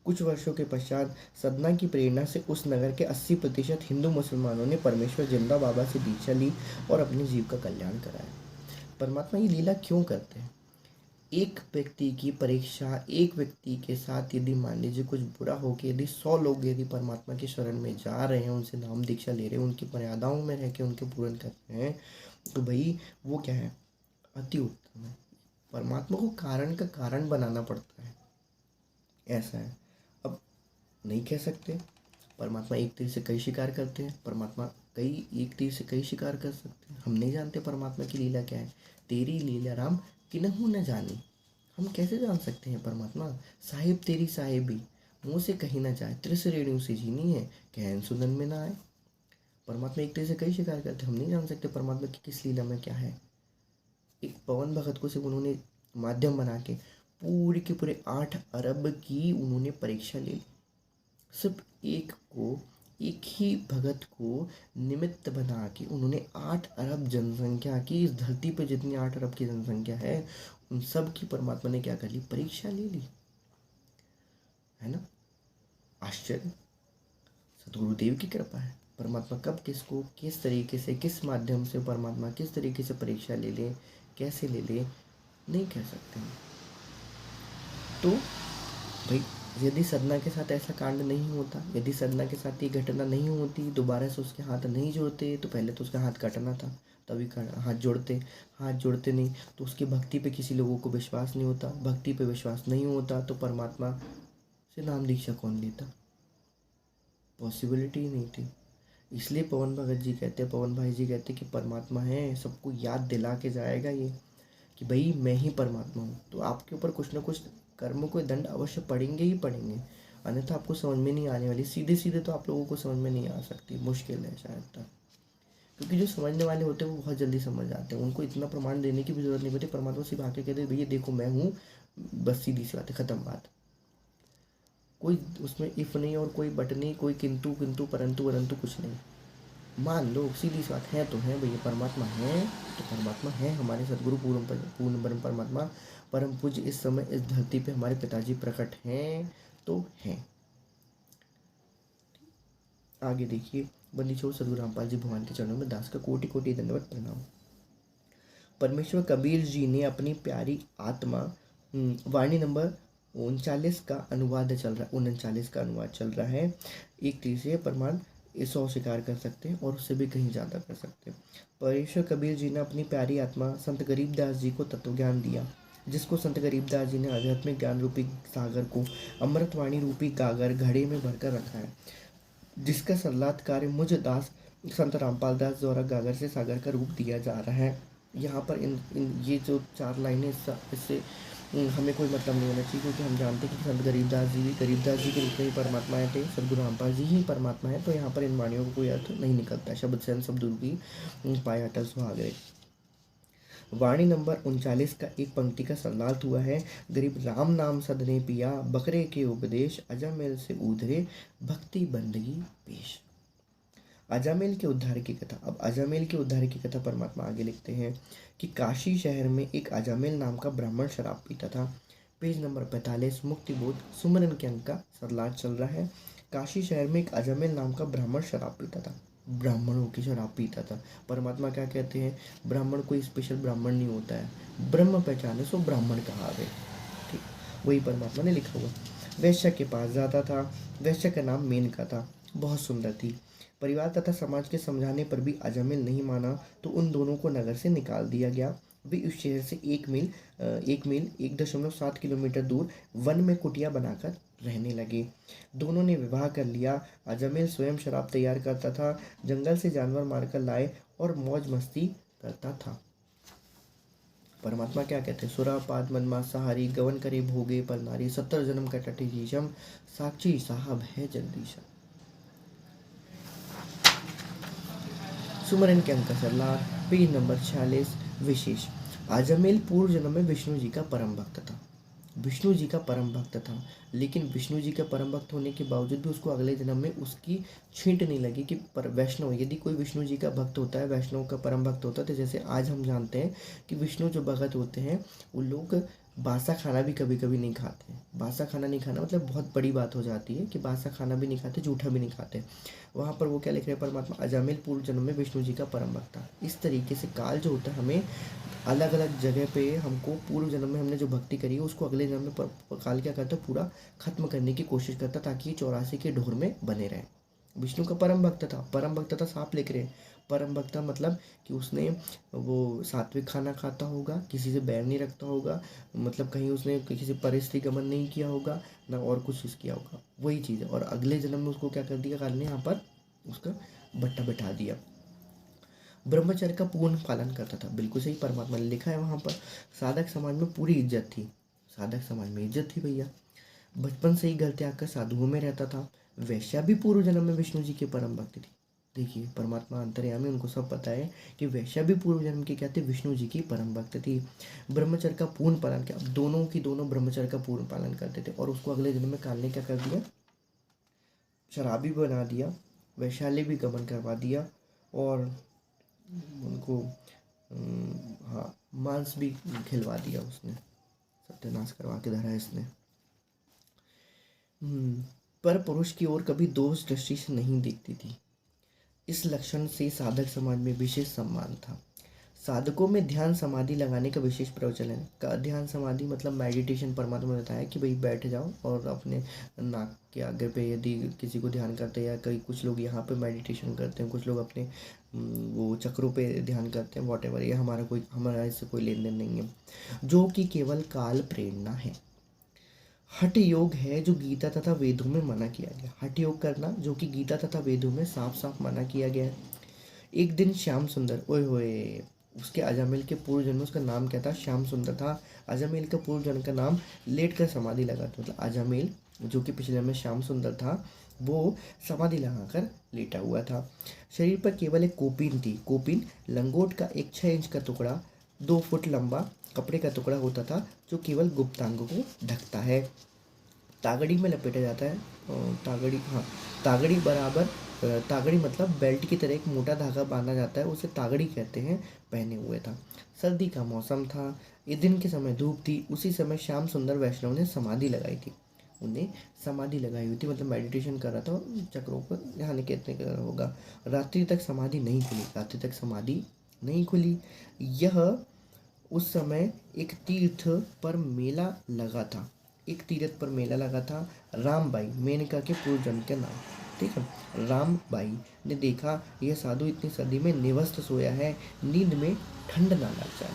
कुछ वर्षों के पश्चात सदना की प्रेरणा से उस नगर के 80% हिंदू मुसलमानों ने परमेश्वर जिंदा बाबा से दीक्षा ली और अपने जीव का कल्याण कराया। परमात्मा ये लीला क्यों करते हैं? एक व्यक्ति की परीक्षा, एक व्यक्ति के साथ यदि मान लीजिए कुछ बुरा हो कि यदि 100 लोग यदि परमात्मा की शरण में जा रहे हैं, उनसे नाम दीक्षा ले रहे हैं, उनकी मर्यादाओं में रह के उनके पूर्ण कर रहे हैं, तो भाई वो क्या है, अति उत्तम है। परमात्मा को कारण का कारण बनाना पड़ता है, ऐसा है। अब नहीं कह सकते परमात्मा एक तीर से कई शिकार करते हैं, परमात्मा एक तीर से कई शिकार कर सकते हैं। हम नहीं जानते परमात्मा की लीला क्या है। तेरी लीला राम किन्हू न जानी, हम कैसे जान सकते हैं परमात्मा? साहिब तेरी साहिबी मुँह से कहीं ना जाए, त्रिस रेणु से जीनी है, कहन सुनन में ना आए। परमात्मा एक तीर से कई शिकार करते हैं, हम नहीं जान सकते परमात्मा की किस लीला में क्या है। एक पवन भगत को सिर्फ उन्होंने माध्यम बना के पूरे के पूरे 8 अरब की उन्होंने परीक्षा ले ली। सिर्फ एक ही भगत को निमित्त बना के उन्होंने 8 अरब जनसंख्या की, इस धरती पर जितनी 8 अरब की जनसंख्या है, उन सब की परमात्मा ने क्या कर ली, परीक्षा ले ली, है ना। आश्चर्य, सतगुरुदेव की कृपा है। परमात्मा कब किसको किस तरीके से, किस माध्यम से परमात्मा किस तरीके से परीक्षा ले ले, कैसे ले ले, नहीं कह सकते हैं। तो भाई यदि सदना के साथ ऐसा कांड नहीं होता, यदि सदना के साथ ये घटना नहीं होती, दोबारा से उसके हाथ नहीं जोड़ते, तो पहले तो उसका हाथ काटना था, तभी हाथ जोड़ते। हाथ जोड़ते नहीं तो उसकी भक्ति पे किसी लोगों को विश्वास नहीं होता, भक्ति पे विश्वास नहीं होता तो परमात्मा से नाम दीक्षा कौन लेता? पॉसिबिलिटी ही नहीं थी। इसलिए पवन भगत जी कहते हैं, पवन भाई जी कहते हैं कि परमात्मा है, सबको याद दिला के जाएगा ये कि भाई मैं ही परमात्मा हूँ। तो आपके ऊपर कुछ ना कुछ कर्मों के दंड अवश्य पड़ेंगे ही पड़ेंगे, अन्यथा आपको समझ में नहीं आने वाली। सीधे सीधे तो आप लोगों को समझ में नहीं आ सकती, मुश्किल है शायद तक, क्योंकि जो समझने वाले होते हैं वो बहुत जल्दी समझ जाते हैं, उनको इतना प्रमाण देने की भी जरूरत नहीं पड़ती। परमात्मा सिर्फ आके कहते भैया देखो मैं हूँ, बस सीधी सी बात है, खत्म बात। कोई उसमें इफ नहीं और कोई बट नहीं, कोई किंतु किंतु परंतु वरंतु कुछ नहीं। मान लो सीधी सी बात है तो है भैया, परमात्मा है तो परमात्मा है। हमारे सदगुरु पूर्ण ब्रह्म परमात्मा परम पूज्य इस समय इस धरती पे हमारे पिताजी प्रकट हैं तो हैं। आगे देखिए, बंदी छोड़ सदगुरु रामपाल जी भगवान के चरणों में दास का कोटि कोटि दंडवत प्रणाम। परमेश्वर कबीर जी ने अपनी प्यारी आत्मा, वाणी नंबर 39 का अनुवाद चल रहा है, 39 का अनुवाद चल रहा है। एक तीसरे प्रमाण 100 स्वीकार कर सकते हैं और उससे भी कहीं ज़्यादा कर सकते हैं। परमेश्वर कबीर जी ने अपनी प्यारी आत्मा संत गरीबदास जी को तत्वज्ञान दिया, जिसको संत गरीबदास जी ने आध्यात्मिक ज्ञान रूपी सागर को अमृतवाणी रूपी गागर घड़े में भरकर रखा है, जिसका सल्लात कार्य मुझ दास संत रामपाल दास द्वारा गागर से सागर का रूप दिया जा रहा है। यहाँ पर इन ये जो 4 लाइनें इससे हमें कोई मतलब नहीं होना चाहिए, क्योंकि हम जानते हैं कि संत गरीबदास जी के रूप में ही परमात्मा थे, सदगुरु रामपाल जी ही परमात्मा है। तो यहाँ पर इन वाणियों को कोई अर्थ नहीं निकलता है। शब्द से शब्द की पाए अटल सुहागरे। वाणी नंबर 39 का एक पंक्ति का सल्लात हुआ है। गरीब राम नाम सदने पिया, बकरे के उपदेश, अजामेल से उधरे, भक्ति बंदगी पेश। अजामेल के उद्धार की कथा। अब अजामेल के उद्धार की कथा परमात्मा आगे लिखते हैं कि काशी शहर में एक अजामेल नाम का ब्राह्मण शराब पीता था। पेज नंबर 45 मुक्ति बोध सुमरन के अंक का सल्लात चल रहा है। काशी शहर में एक अजामेल नाम का ब्राह्मण शराब पीता था। ब्राह्मणों की शराब पीता था। परमात्मा क्या कहते हैं, ब्राह्मण कोई स्पेशल ब्राह्मण नहीं होता है, ब्रह्म पहचाने सो ब्राह्मण कहावे। ठीक, वही परमात्मा ने लिखा हुआ। वैश्य के पास जाता था। वैश्य का नाम मेनका था, बहुत सुंदर थी। परिवार तथा समाज के समझाने पर भी अजामिल नहीं माना तो उन दोनों को नगर से निकाल दिया गया। वे उस शहर से 1.7 किलोमीटर दूर वन में कुटिया बनाकर रहने लगे। दोनों ने विवाह कर लिया। अजामिल स्वयं शराब तैयार करता था, जंगल से जानवर मारकर लाए और मौज मस्ती करता था। परमात्मा क्या कहते हैं, सुरा पाद मन मांसाहारी, गवन करे भोगे पर नारी, 70 जन्म का टटी शीशम, साक्षी साहब है जगदीशा। सुमरन के अंक सलार, पेज नंबर 46। विशेष, अजामिल पूर्व जन्म में विष्णु जी का परम भक्त था। विष्णु जी का परम भक्त था, लेकिन विष्णु जी का परम भक्त होने के बावजूद भी उसको अगले जन्म में उसकी छींट नहीं लगी कि पर वैष्णव, यदि कोई विष्णु जी का भक्त होता है, वैष्णव का परम भक्त होता है, तो जैसे आज हम जानते हैं कि विष्णु जो भगत होते हैं वो लोग बासा खाना भी कभी कभी नहीं खाते। बासा खाना नहीं खाना मतलब बहुत बड़ी बात हो जाती है कि बासा खाना भी नहीं खाते, जूठा भी नहीं खाते। वहाँ पर वो क्या लिख रहे हैं परमात्मा, अजामिल पूर्व जन्म में विष्णु जी का परम भक्त था। इस तरीके से काल जो होता है हमें अलग अलग जगह पे, हमको पूर्व जन्म में हमने जो भक्ति करी है उसको अगले जन्म में काल क्या करता है, पूरा खत्म करने की कोशिश करता, ताकि 84 के ढोर में बने रहे। विष्णु का परम भक्त था, परम भक्त था साफ लिख रहे। परम भक्त मतलब कि उसने वो सात्विक खाना खाता होगा, किसी से बैर नहीं रखता होगा, मतलब कहीं उसने किसी परिस्थिति गमन नहीं किया होगा ना और कुछ चीज़ किया होगा, वही चीज़ है। और अगले जन्म में उसको क्या कर दिया काल ने, यहाँ पर उसका भट्टा बैठा दिया। ब्रह्मचर्य का पूर्ण पालन करता था, बिल्कुल सही परमात्मा ने लिखा है वहाँ पर। साधक समाज में पूरी इज्जत थी, साधक समाज में इज्जत थी भैया। बचपन से ही घर त्याग कर साधुओं में रहता था। वैश्या भी पूर्व जन्म में विष्णु जी के परम भक्त थी। देखिए परमात्मा अंतर्यामी, उनको सब पता है कि वैश्या भी पूर्व जन्म की क्या थी, विष्णु जी की परम भक्त थी। ब्रह्मचर्य का पूर्ण पालन किया, दोनों की दोनों ब्रह्मचर्य का पूर्ण पालन करते थे। और उसको अगले जन्म में काल ने क्या कर दिया, शराबी बना दिया, वैशाली भी गमन करवा दिया और उनको हाँ मांस भी खिलवा दिया उसने, सत्यानाश करवा के धरा इसने। पर पुरुष की ओर कभी दोष दृष्टि से नहीं देखती थी। इस लक्षण से साधक समाज में विशेष सम्मान था। साधकों में ध्यान समाधि लगाने का विशेष प्रवचन है। का ध्यान समाधि मतलब मेडिटेशन। परमात्मा ने बताया कि भाई बैठ जाओ और अपने नाक के आगे पे यदि किसी को ध्यान करते हैं, या कई कुछ लोग यहाँ पे मेडिटेशन करते हैं, कुछ लोग अपने वो चक्रों पे ध्यान करते हैं, वॉट एवर, ये हमारा इससे कोई लेन देन नहीं है, जो कि केवल काल प्रेरणा है। हठ योग है जो गीता तथा वेदों में मना किया गया। हठ योग करना जो कि गीता तथा वेदों में साफ साफ मना किया गया है। एक दिन श्याम सुंदर, ओए होए, उसके अजामिल के पूर्व जन्म में उसका नाम क्या था? श्याम सुंदर था। अजामिल का पूर्व जन्म का नाम लेट कर समाधि लगा था। मतलब अजामिल जो कि पिछले जन्म में श्याम सुंदर था, वो समाधि लगाकर लेटा हुआ था। शरीर पर केवल एक कोपिन थी। कोपिन लंगोट का एक 6 इंच का टुकड़ा, 2 फुट लंबा कपड़े का टुकड़ा होता था, जो केवल गुप्तांग को ढकता है। तागड़ी में लपेटा जाता है। तागड़ी, हाँ, तागड़ी बराबर, तागड़ी मतलब बेल्ट की तरह एक मोटा धागा बांधा जाता है, उसे तागड़ी कहते हैं, पहने हुए था। सर्दी का मौसम था। ये दिन के समय धूप थी। उसी समय श्याम सुंदर वैष्णव ने समाधि लगाई थी। उन्हें समाधि लगाई हुई थी मतलब मेडिटेशन कर रहा था, चक्रों पर ध्यान केंद्रित कर रहा होगा। रात्रि तक समाधि नहीं खुली। रात्रि तक समाधि नहीं खुली। यह उस समय एक तीर्थ पर मेला लगा था। एक तीर्थ पर मेला लगा था। रामबाई, मेनका के पूर्व जन्म के नाम, ठीक है। रामबाई ने देखा यह साधु इतनी सर्दी में निवस्त सोया है, नींद में ठंड ना लग जाए,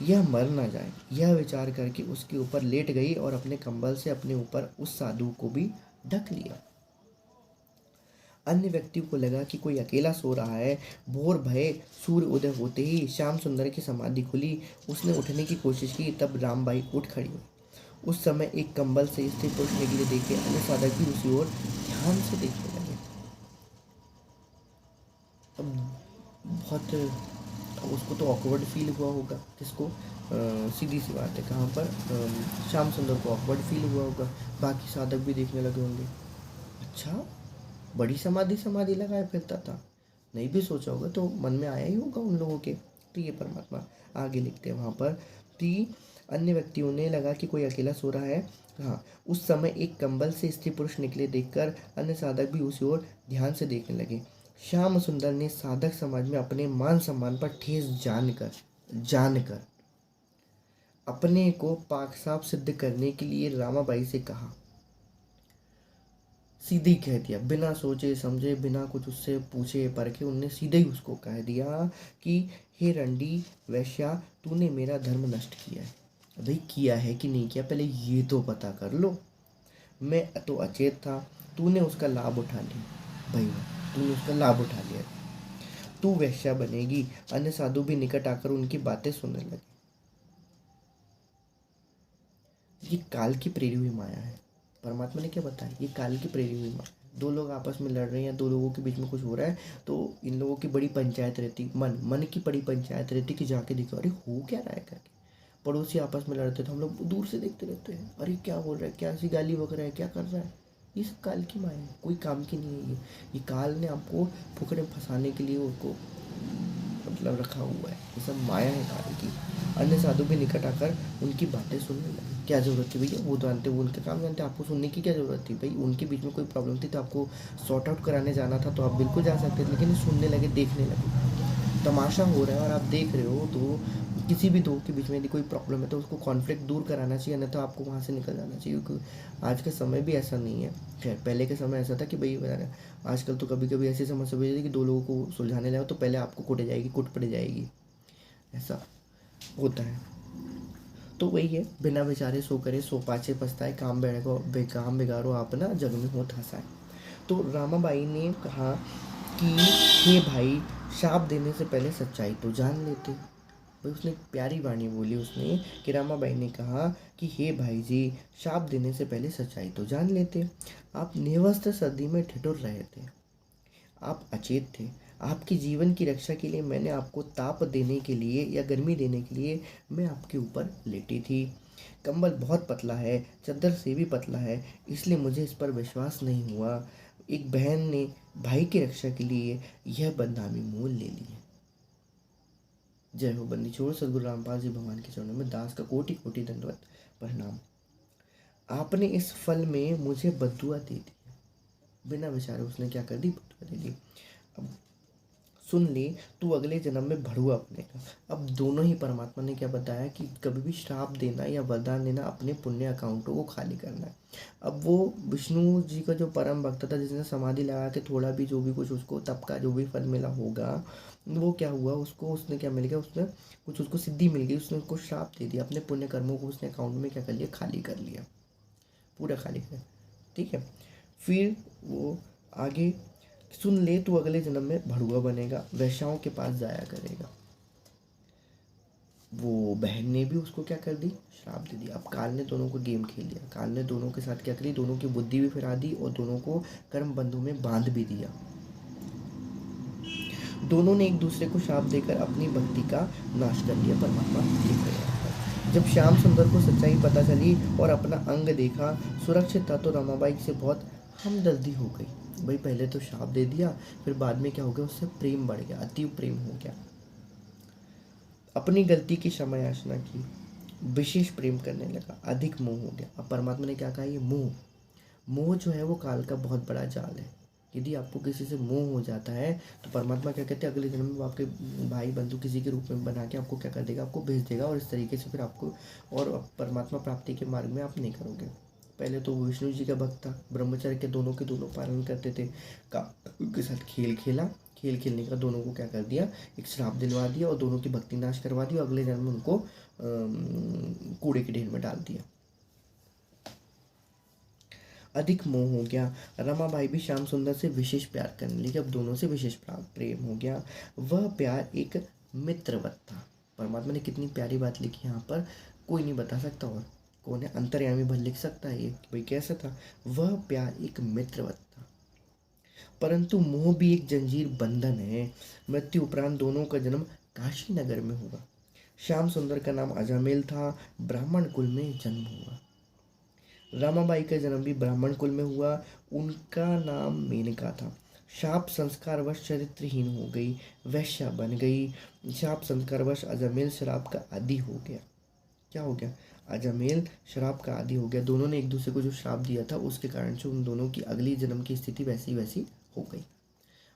यह मर ना जाए, यह विचार करके उसके ऊपर लेट गई और अपने कंबल से अपने ऊपर उस साधु को भी ढक लिया। अन्य व्यक्तियों को लगा कि कोई अकेला सो रहा है। भोर भये सूर्य उदय होते ही श्याम सुंदर की समाधि खुली। उसने उठने की कोशिश की, तब रामबाई उठ खड़ी हुई। उस समय एक कंबल से स्त्री पुरुष निकले देखे अन्य साधक भी उसी ओर ध्यान से देखने लगे। अब बहुत, उसको तो ऑकवर्ड फील हुआ होगा। किसको? सीधी सी बात है, कहाँ पर? श्याम सुंदर को ऑकवर्ड फील हुआ होगा। बाकी साधक भी देखने लगे होंगे, अच्छा बड़ी समाधि समाधि लगाए फिरता था। नहीं भी सोचा होगा तो मन में आया ही होगा उन लोगों के। तो ये परमात्मा आगे लिखते हैं वहाँ पर कि अन्य व्यक्तियों ने लगा कि कोई अकेला सो रहा है। हाँ, उस समय एक कंबल से स्त्री पुरुष निकले देखकर अन्य साधक भी उसी ओर ध्यान से देखने लगे। श्याम सुंदर ने साधक समाज में अपने मान सम्मान पर ठेस जानकर जानकर अपने को पाक साफ सिद्ध करने के लिए रामाबाई से कहा। सीधे ही कह दिया, बिना सोचे समझे, बिना कुछ उससे पूछे परखे, उनने सीधे ही उसको कह दिया कि हे रंडी वैश्या, तूने मेरा धर्म नष्ट किया है। भाई किया है कि नहीं किया, पहले ये तो पता कर लो। मैं तो अचेत था, तूने उसका लाभ उठा लिया। भाई तूने उसका लाभ उठा लिया, तू वैश्या बनेगी। अन्य साधु भी निकट आकर उनकी बातें सुनने लगे। ये काल की प्रेरी हुई माया है। परमात्मा ने क्या बताया? ये काल की प्रेरी हुई माया। दो लोग आपस में लड़ रहे हैं, दो लोगों के बीच में कुछ हो रहा है, तो इन लोगों की बड़ी पंचायत रहती, मन की बड़ी पंचायत रहती कि जाके देखो अरे हो क्या रहा है करके। पड़ोसी आपस में लड़ते तो हम लोग दूर से देखते रहते हैं, अरे क्या बोल रहा है, क्या सी गाली बक रहा है, क्या कर रहा है। ये सब काल की माया है, कोई काम की नहीं है ये काल ने आपको फुकड़े फंसाने के लिए उसको मतलब रखा हुआ है। ये सब माया है काल की। अन्य साधु भी निकट आकर उनकी बातें सुनने लगे। क्या जरूरत थी भैया, वो तो जानते, वो उनका काम जानते, आपको सुनने की क्या जरूरत थी? भाई उनके बीच में कोई प्रॉब्लम थी तो आपको सॉर्ट आउट कराने जाना था तो आप बिल्कुल जा सकते थे, लेकिन सुनने लगे, देखने लगे। तमाशा हो रहा है और आप देख रहे हो, तो किसी भी दो के बीच में यदि कोई प्रॉब्लम है तो उसको कॉन्फ्लिक्ट दूर कराना चाहिए, नहीं तो आपको वहाँ से निकल जाना चाहिए। क्योंकि आज का समय भी ऐसा नहीं है। खैर पहले के समय ऐसा था कि भाई आजकल तो कभी कभी ऐसी समस्या हो जाती है कि दो लोगों को सुलझाने जाओ तो पहले आपको कुट जाएगी, कुट पड़ जाएगी, ऐसा होता है। तो वही है, बिना विचारे सो करे सो पाछे पछताए, काम बिगाड़ो अपना, जग में हो हंसाए। तो रामाबाई ने कहा कि हे भाई, शाप देने से पहले सच्चाई तो जान लेते। भाई उसने प्यारी वाणी बोली उसने कि रामाबाई ने कहा कि हे भाई जी, शाप देने से पहले सच्चाई तो जान लेते। आप निवस्त्र सर्दी में ठिठुर रहे थे, आप अचेत थे। आपके जीवन की रक्षा के लिए मैंने आपको ताप देने के लिए या गर्मी देने के लिए मैं आपके ऊपर लेटी थी। कंबल बहुत पतला है, चादर से भी पतला है, इसलिए मुझे इस पर विश्वास नहीं हुआ। एक बहन ने भाई की रक्षा के लिए यह बदनामी मोल ले ली है। जय हो बंदी छोड़ सदगुरु रामपाल जी भगवान के चरणों में दास का कोटि कोटि दंडवत प्रणाम। आपने इस फल में मुझे बद्दुआ दे दी। बिना विचारे उसने क्या कर दी? बद्दुआ दे दी। अब सुन ले तू अगले जन्म में भड़ुआ बनेगा। अब दोनों ही परमात्मा ने क्या बताया कि कभी भी श्राप देना या वरदान देना अपने पुण्य अकाउंटों को खाली करना है। अब वो विष्णु जी का जो परम भक्त था, जिसने समाधि लगा के थोड़ा भी जो भी कुछ उसको तब का जो भी फल मिला होगा, वो क्या हुआ, उसको उसने क्या मिल गया, उसने कुछ उसको सिद्धि मिल गई, उसने उसको श्राप दे दिया, अपने पुण्य कर्मों को उसने अकाउंट में क्या कर लिया, खाली कर लिया, पूरा खाली कर। ठीक है। फिर वो आगे, सुन ले तू अगले जन्म में भड़ुआ बनेगा, वैश्याओं के पास जाया करेगा। वो बहन ने भी उसको क्या कर दी, श्राप दे दिया। अब काल ने दोनों को गेम खेल लिया, काल ने दोनों के साथ क्या करी, दोनों की बुद्धि भी फिरा दी और दोनों को कर्म बंधु में बांध भी दिया। दोनों ने एक दूसरे को श्राप देकर अपनी भक्ति का नाश कर लिया। परमात्मा लिख रहे हैं, जब श्याम सुंदर को सच्चाई पता चली और अपना अंग देखा सुरक्षित था, तो रमाबाई से बहुत हमदर्दी हो गई। भाई पहले तो श्राप दे दिया, फिर बाद में क्या हो गया, उससे प्रेम बढ़ गया, अति प्रेम हो गया। अपनी गलती की क्षमा याचना की, विशेष प्रेम करने लगा, अधिक मोह हो गया। अब परमात्मा ने क्या कहा, ये मोह जो है वो काल का बहुत बड़ा जाल है। यदि आपको किसी से मोह हो जाता है तो परमात्मा क्या कहते हैं, अगले जन्म में वो आपके भाई बंधु किसी के रूप में बना के आपको क्या कर देगा, आपको भेज देगा, और इस तरीके से फिर आपको और परमात्मा प्राप्ति के मार्ग में आप नहीं करोगे। पहले तो वो विष्णु जी का भक्त था, ब्रह्मचर्य के दोनों पालन करते थे, का उनके साथ खेल खेला, खेल खेलने का दोनों को क्या कर दिया, एक श्राप दिलवा दिया और दोनों की भक्ति नाश करवा दी और अगले जन्म में उनको कूड़े के ढेर में डाल दिया। अधिक मोह हो गया। रमाबाई भी श्याम सुंदर से विशेष प्यार करने लगी। अब दोनों से विशेष प्रेम हो गया। वह प्यार एक मित्रवत था। परमात्मा ने कितनी प्यारी बात लिखी यहाँ पर, कोई नहीं बता सकता, और कौन है, अंतर्यामी भर लिख सकता है ये भाई कैसा था। वह प्यार एक मित्रवत था, परंतु मोह भी एक जंजीर बंधन है। मृत्यु उपरांत दोनों का जन्म काशी नगर में हुआ। श्याम सुंदर का नाम अजामेल था, ब्राह्मण कुल में जन्म हुआ। रामाबाई का जन्म भी ब्राह्मण कुल में हुआ, उनका नाम मेनका था। शाप संस्कारवश चरित्रहीन हो गई, वैश्या बन गई। शाप संस्कारवश अजामेल शराब का आदी हो गया। क्या हो गया, अजामेल शराब का आदी हो गया। दोनों ने एक दूसरे को जो श्राप दिया था उसके कारण से उन दोनों की अगली जन्म की स्थिति वैसी वैसी हो गई।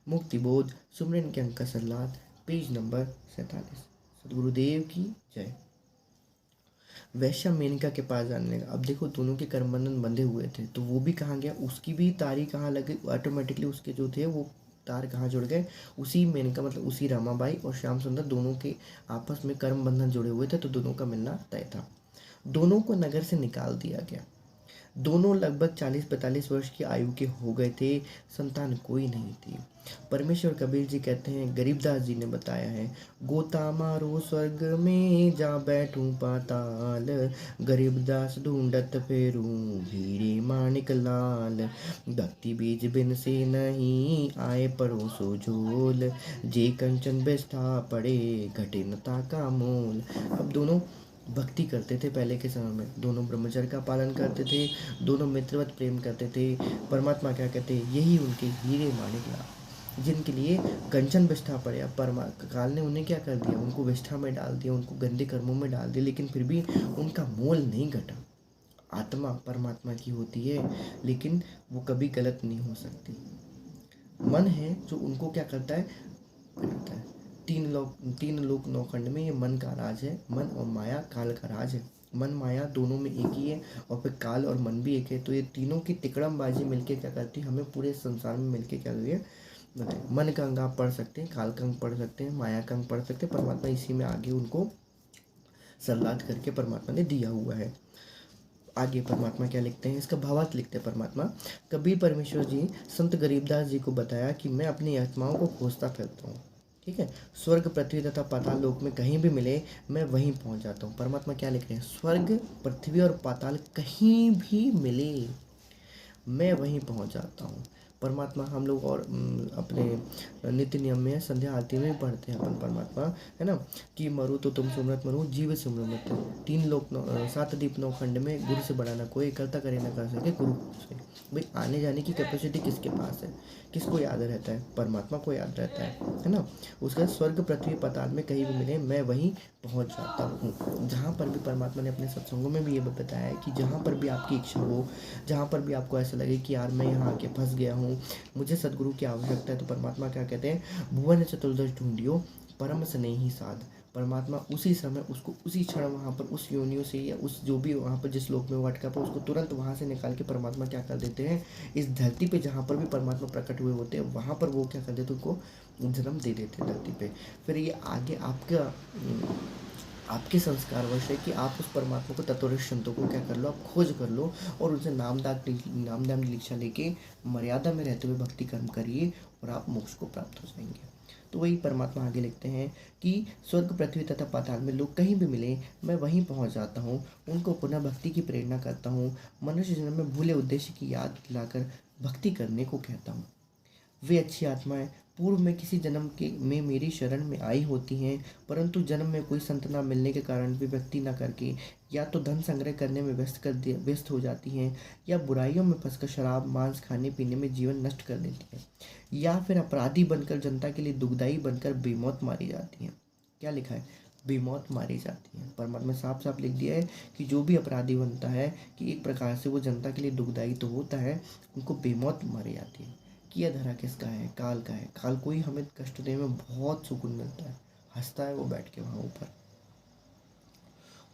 मुक्तिबोध सुमरन के अंक का सल्लाद, पेज नंबर 47। सदगुरुदेव की जय। वैश्या मेनका के पास जाने लगा। अब देखो दोनों के कर्म बंधन बंधे हुए थे, तो वो भी कहाँ गया, उसकी भी तारी कहाँ लगी, ऑटोमेटिकली उसके जो थे वो तार कहाँ जुड़ गए, उसी मेनका मतलब उसी रामाबाई और श्याम सुंदर दोनों के आपस में कर्म बंधन जुड़े हुए थे, तो दोनों का मिलना तय था। दोनों को नगर से निकाल दिया गया। दोनों लगभग 40-45 वर्ष की आयु के हो गए थे, संतान कोई नहीं थी। परमेश्वर कबीर जी कहते हैं, गरीबदास जी ने बताया है, गोता मारो स्वर्ग में जा बैठूं पाताल, गरीबदास ढूंढत फेरूं हीरे माणिक लाल, भक्ति बीज बिन से नहीं आए परोसो झोल, जे कंचन बेस्था पड़े घटे न ताका मोल। अब दोनों भक्ति करते थे पहले के समय में, दोनों ब्रह्मचर्य का पालन करते थे, दोनों मित्रवत प्रेम करते थे। परमात्मा क्या कहते हैं, यही उनके हीरे माणिक लाल, जिनके लिए कंचन विष्ठा पड़े। अब काल ने उन्हें क्या कर दिया, उनको विष्ठा में डाल दिया, उनको गंदे कर्मों में डाल दिया, लेकिन फिर भी उनका मोल नहीं घटा। आत्मा परमात्मा की होती है, लेकिन वो कभी गलत नहीं हो सकती। मन है जो उनको क्या करता है, बनाता है। तीन लोक नौखंड में ये मन का राज है। मन और माया काल का राज है। मन माया दोनों में एक ही है, और फिर काल और मन भी एक है। तो ये तीनों की तिकड़मबाजी मिलके क्या करती है, हमें पूरे संसार में मिलके क्या करिए, मन का अंग आप पढ़ सकते हैं, काल का अंग पढ़ सकते हैं, माया का अंग पढ़ सकते हैं। परमात्मा इसी में आगे उनको सल्लाद करके परमात्मा ने दिया हुआ है। आगे परमात्मा क्या लिखते हैं, इसका भावार्थ लिखते हैं परमात्मा। कबीर परमेश्वर जी संत गरीबदास जी को बताया कि मैं अपनी आत्माओं को खोजता फिरता हूँ। ठीक है, स्वर्ग पृथ्वी तथा पाताल लोक में कहीं भी मिले मैं वहीं पहुंच जाता हूँ। परमात्मा क्या लिख रहे हैं, स्वर्ग पृथ्वी और पाताल कहीं भी मिले मैं वहीं पहुंच जाता हूँ। परमात्मा हम लोग और अपने नित्य नियम में संध्या आरती में पढ़ते हैं अपन परमात्मा, है ना, कि मरु तो तुम सुमरत मरु जीव सुमर मत। 3 लोक 7 दीप 9 खंड में गुरु से बड़ा ना कोई, करता करे ना कर सके गुरु से। भाई आने जाने की कैपेसिटी किसके पास है, किसको याद रहता है, परमात्मा को याद रहता है ना। उसका स्वर्ग पृथ्वी पाताल में कहीं भी मिले मैं वहीं पहुंच जाता हूँ। जहाँ पर भी परमात्मा ने अपने सत्संगों में भी ये बताया है कि जहाँ पर भी आपकी इच्छा हो, जहाँ पर भी आपको ऐसा लगे कि यार मैं यहाँ आके फंस गया हूँ, मुझे सदगुरु की आवश्यकता है, तो परमात्मा क्या कहते हैं, भुवन चतुर्दश ढूंढियो परम स्नेही साध। परमात्मा उसी समय उसको उसी क्षण वहाँ पर उस योनियों से या उस जो भी वहाँ पर जिस लोक में वो अटका पर उसको तुरंत वहाँ से निकाल के परमात्मा क्या कर देते हैं, इस धरती पे जहाँ पर भी परमात्मा प्रकट हुए होते हैं वहाँ पर वो क्या कर देते हैं, उनको जन्म दे देते हैं धरती पे। फिर ये आगे आपके संस्कारवश है कि आप उस परमात्मा को तत्वदर्शी संतों को क्या कर लो, आप खोज कर लो और उनसे नामदान दीक्षा लेके मर्यादा में रहते हुए भक्ति कर्म करिए और आप मोक्ष को प्राप्त हो जाएंगे। तो वही परमात्मा आगे लिखते हैं कि स्वर्ग पृथ्वी तथा पाताल में लोग कहीं भी मिले मैं वहीं पहुंच जाता हूँ, उनको पुनः भक्ति की प्रेरणा करता हूँ, मनुष्य जन्म में भूले उद्देश्य की याद दिलाकर भक्ति करने को कहता हूँ। वे अच्छी आत्माएं पूर्व में किसी जन्म के में मेरी शरण में आई होती हैं, परंतु जन्म में कोई संत न मिलने के कारण वे भक्ति न करके या तो धन संग्रह करने में व्यस्त हो जाती हैं, या बुराइयों में फंसकर शराब मांस खाने पीने में जीवन नष्ट कर देती हैं, या फिर अपराधी बनकर जनता के लिए दुखदाई बनकर बेमौत मारी जाती हैं। क्या लिखा है, बेमौत मारी जाती हैं। परमात्मा साफ साफ लिख दिया है कि जो भी अपराधी बनता है कि एक प्रकार से वो जनता के लिए दुखदाई तो होता है, उनको बेमौत मारी जाती है। किया धरा किसका है, काल का है। काल को ही हमें कष्ट देने में बहुत सुकून मिलता है, हंसता है वो बैठ के वहाँ ऊपर।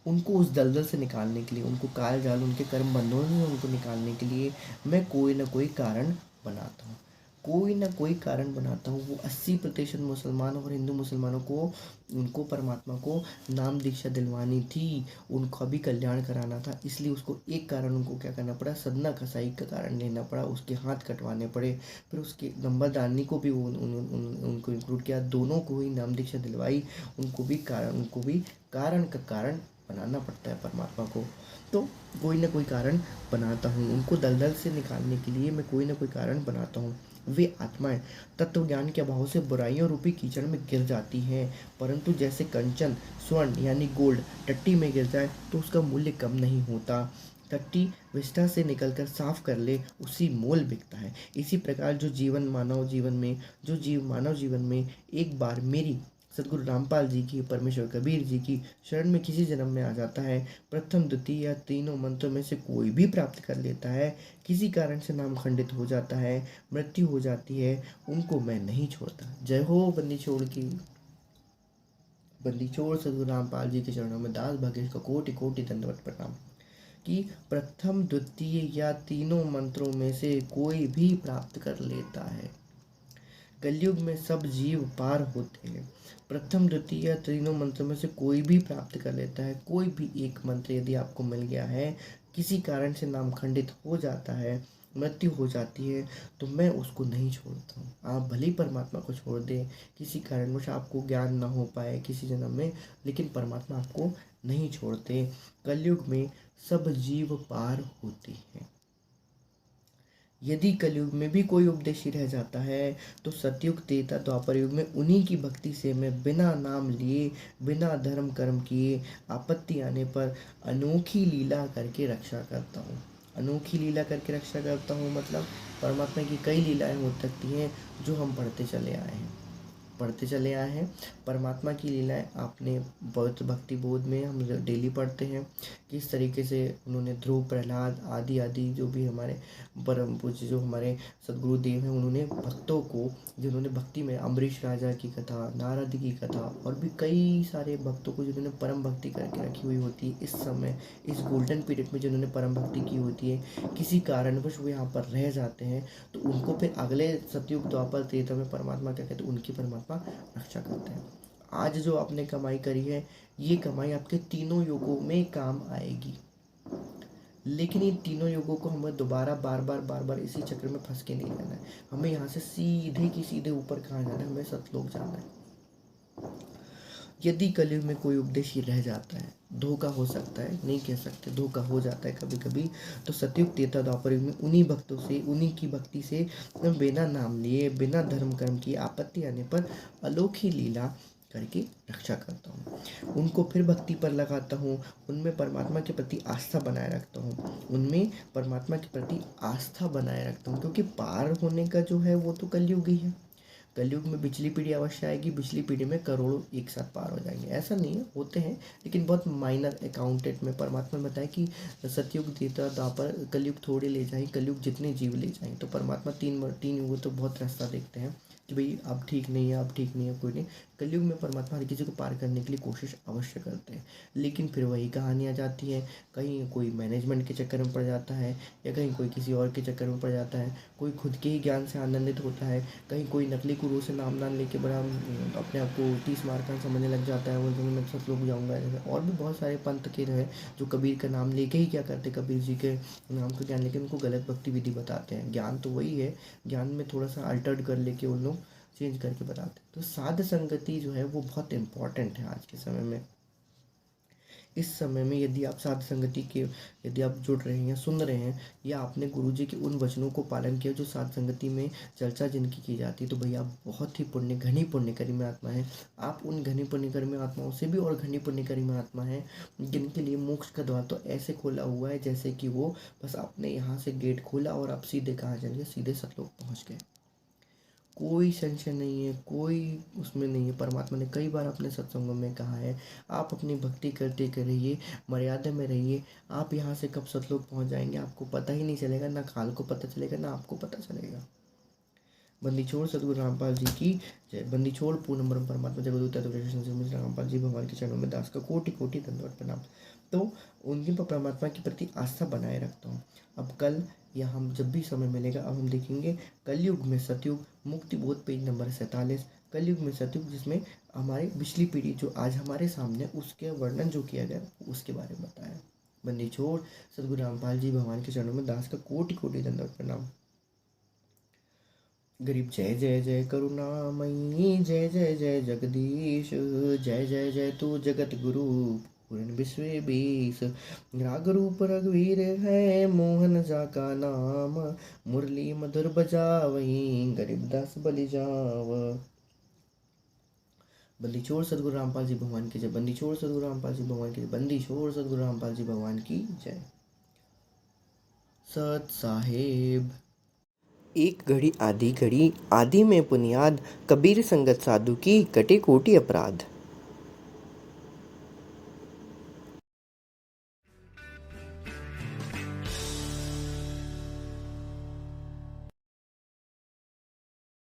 उनको उस दलदल से निकालने के लिए, उनको काल जाल उनके कर्म बंधनों से उनको निकालने के लिए मैं कोई ना कोई कारण बनाता हूँ, कोई ना कोई कारण बनाता हूँ। वो 80% मुसलमान और हिंदू मुसलमानों को, उनको परमात्मा को नाम दीक्षा दिलवानी थी, उनका भी कल्याण कराना था, इसलिए उसको एक कारण उनको क्या करना पड़ा, सदना कसाई का कारण लेना पड़ा, उसके हाथ कटवाने पड़े, फिर उसके नंबरदारनी को भी वो उनको इंक्लूड किया, दोनों को ही नाम दीक्षा दिलवाई, उनको भी कारण का कारण बनाना पड़ता है परमात्मा को। तो कोई ना कोई कारण बनाता हूँ, उनको दलदल से निकालने के लिए मैं कोई ना कोई कारण बनाता हूँ। वे आत्माएं तत्व ज्ञान के अभाव से बुराइयों रूपी कीचड़ में गिर जाती हैं, परंतु जैसे कंचन स्वर्ण यानी गोल्ड टट्टी में गिर जाए तो उसका मूल्य कम नहीं होता। टट्टी विष्ठा से निकलकर साफ कर ले उसी मोल बिकता है। इसी प्रकार मानव जीवन में एक बार मेरी सदगुरु रामपाल जी की, परमेश्वर कबीर जी की शरण में किसी जन्म में आ जाता है, प्रथम द्वितीय या तीनों मंत्रों में से कोई भी प्राप्त कर लेता है, किसी कारण से नाम खंडित हो जाता है, मृत्यु हो जाती है, उनको मैं नहीं छोड़ता। जय हो बंदी छोड़ सदगुरु रामपाल जी के चरणों में दास भागेश का कोटि कोटि दंडवत प्रणाम। कि प्रथम द्वितीय या तीनों मंत्रों में से कोई भी प्राप्त कर लेता है। कलयुग में सब जीव पार होते हैं। प्रथम द्वितीय या तीनों मंत्रों में से कोई भी प्राप्त कर लेता है। कोई भी एक मंत्र यदि आपको मिल गया है, किसी कारण से नाम खंडित हो जाता है, मृत्यु हो जाती है, तो मैं उसको नहीं छोड़ता हूँ। आप भले ही परमात्मा को छोड़ दें, किसी कारणवश आपको ज्ञान ना हो पाए किसी जन्म में, लेकिन परमात्मा आपको नहीं छोड़ते। कलयुग में सब जीव पार होते हैं। यदि कलयुग में भी कोई उपदेशी रह जाता है तो सतयुग त्रेता द्वापर युग में उन्हीं की भक्ति से मैं बिना नाम लिए, बिना धर्म कर्म किए, आपत्ति आने पर अनोखी लीला करके रक्षा करता हूँ। अनोखी लीला करके रक्षा करता हूँ मतलब परमात्मा की कई लीलाएं हो सकती हैं जो हम पढ़ते चले आए हैं। परमात्मा की लीलाएं आपने बहुत भक्ति बोध में हम डेली पढ़ते हैं, किस तरीके से उन्होंने ध्रुव, प्रहलाद आदि आदि जो भी हमारे परम पूज्य जो हमारे सदगुरु देव हैं, उन्होंने भक्तों को, जिन्होंने भक्ति में अम्बरीश राजा की कथा, नारद की कथा और भी कई सारे भक्तों को जिन्होंने परम भक्ति करके रखी हुई होती है, इस समय इस गोल्डन पीरियड में जिन्होंने परम भक्ति की होती है, किसी कारणवश वो यहाँ पर रह जाते हैं, तो उनको फिर अगले सतयुग द्वापर त्रेता में परमात्मा क्या कहते हैं, उनकी परमात्मा रक्षा करते हैं। आज जो आपने कमाई करी है, ये कमाई आपके तीनों युगों में काम आएगी, लेकिन ये तीनों युगों को हमें दोबारा बार बार इसी चक्र में फंस के नहीं रहना है। हमें यहाँ से सीधे की सीधे ऊपर कहाँ जाना है, हमें सतलोक जाना है। यदि कलयुग में कोई उपदेशी रह जाता है, धोखा हो सकता है, नहीं कह सकते, धोखा हो जाता है कभी कभी, तो सतयुग त्रेता द्वापर युग में उन्हीं भक्तों से, उन्हीं की भक्ति से मैं बिना नाम लिए, बिना धर्म कर्म किए, आपत्ति आने पर अनोखी लीला करके रक्षा करता हूँ। उनको फिर भक्ति पर लगाता हूँ, उनमें परमात्मा के प्रति आस्था बनाए रखता हूँ, क्योंकि पार होने का जो है वो तो कलयुग ही है। कलयुग में पिछली पीढ़ी अवश्य आएगी, पिछली पीढ़ी में करोड़ों एक साथ पार हो जाएंगे। ऐसा नहीं है, होते हैं लेकिन बहुत माइनर अकाउंटेड में। परमात्मा ने बताया कि सतयुग, त्रेता, द्वापर, कलयुग थोड़े ले जाएं, कलयुग जितने जीव ले जाएं। तो परमात्मा तीन युगों तो बहुत रास्ता देखते हैं कि भाई अब ठीक नहीं है, अब ठीक नहीं है, कोई नहीं। कलयुग में परमात्मा हर किसी को पार करने के लिए कोशिश अवश्य करते हैं, लेकिन फिर वही कहानी आ जाती है। कहीं कोई मैनेजमेंट के चक्कर में पड़ जाता है, या कहीं कोई किसी और के चक्कर में पड़ जाता है, कोई खुद के ही ज्ञान से आनंदित होता है, कहीं कोई नकली गुरु से नाम दान लेके बड़ा अपने आप को 30 मार्का समझने लग जाता है, वो मैं सतलोक जाऊँगा। और भी बहुत सारे पंथ के जो है जो कबीर का नाम लेके ही क्या करते, कबीर जी के नाम का ज्ञान लेके उनको गलत भक्ति विधि बताते हैं। ज्ञान तो वही है, ज्ञान में थोड़ा सा अल्टर्ड कर लेके उन लोग चेंज करके बताते हैं। तो साध संगति जो है वो बहुत इम्पॉर्टेंट है आज के समय में। इस समय में यदि आप साध संगति के, यदि आप जुड़ रहे हैं, सुन रहे हैं, या आपने गुरुजी के उन वचनों को पालन किया जो साध संगति में चर्चा जिनकी की जाती है, तो भैया आप बहुत ही घनी पुण्यकर्मी में आत्मा है। आप उन घनी पुण्यकर्मी आत्माओं से भी और घनी पुण्यकर्मी में आत्मा है, जिनके लिए मोक्ष का द्वार तो ऐसे खोला हुआ है जैसे कि वो बस आपने यहाँ से गेट खोला और आप सीधे कहाँ चल गए, सीधे सतलोक पहुँच गए। कोई संशय नहीं है, कोई उसमें नहीं है। परमात्मा ने कई बार अपने सत्संगों में कहा है, आप अपनी भक्ति करते रहिए, मर्यादा में रहिए। आप यहाँ से कब सतलोक पहुँच जाएंगे आपको पता ही नहीं चलेगा, ना काल को पता चलेगा, ना आपको पता चलेगा। बंदी छोड़ सतगुरु रामपाल जी की जय। बंदी छोड़ पूर्ण ब्रह्म परमात्मा जगदूत रामपाल जी भगवान के चरणों में दास का कोटि कोटि दंडवत प्रणाम। तो उनकी परमात्मा के प्रति आस्था बनाए रखता हूँ। अब कल या हम जब भी समय मिलेगा, अब हम देखेंगे कलयुग में सतयुग, मुक्ति बोध, पेज नंबर 47। कलयुग में सतयुग, जिसमें हमारी पिछली पीढ़ी जो आज हमारे सामने, उसके वर्णन जो किया गया उसके बारे में बताया। बंदी छोड़ सतगुरु रामपाल जी भगवान के चरणों में दास का कोटि कोटि दंडवत प्रणाम। गरीब जय जय जय करुणामयी, जय जय जय जगदीश, जय जय जय तू जगत गुरु पूर्ण विश्व बीस। राग रूप रघुवीर है मोहन जा का नाम, मुरली मधुर बजावहीं गरीब दास बलि जाव। बंदी छोड़ सतगुरु रामपाल जी भगवान की जय। बंदी छोड़ सतगुरु रामपाल जी भगवान की जय। बंदी छोड़ सतगुरु रामपाल जी भगवान की जय। सत साहेब। एक घड़ी आधी घड़ी, आधी में बुनियाद, कबीर संगत साधु की कटे कोटि अपराध।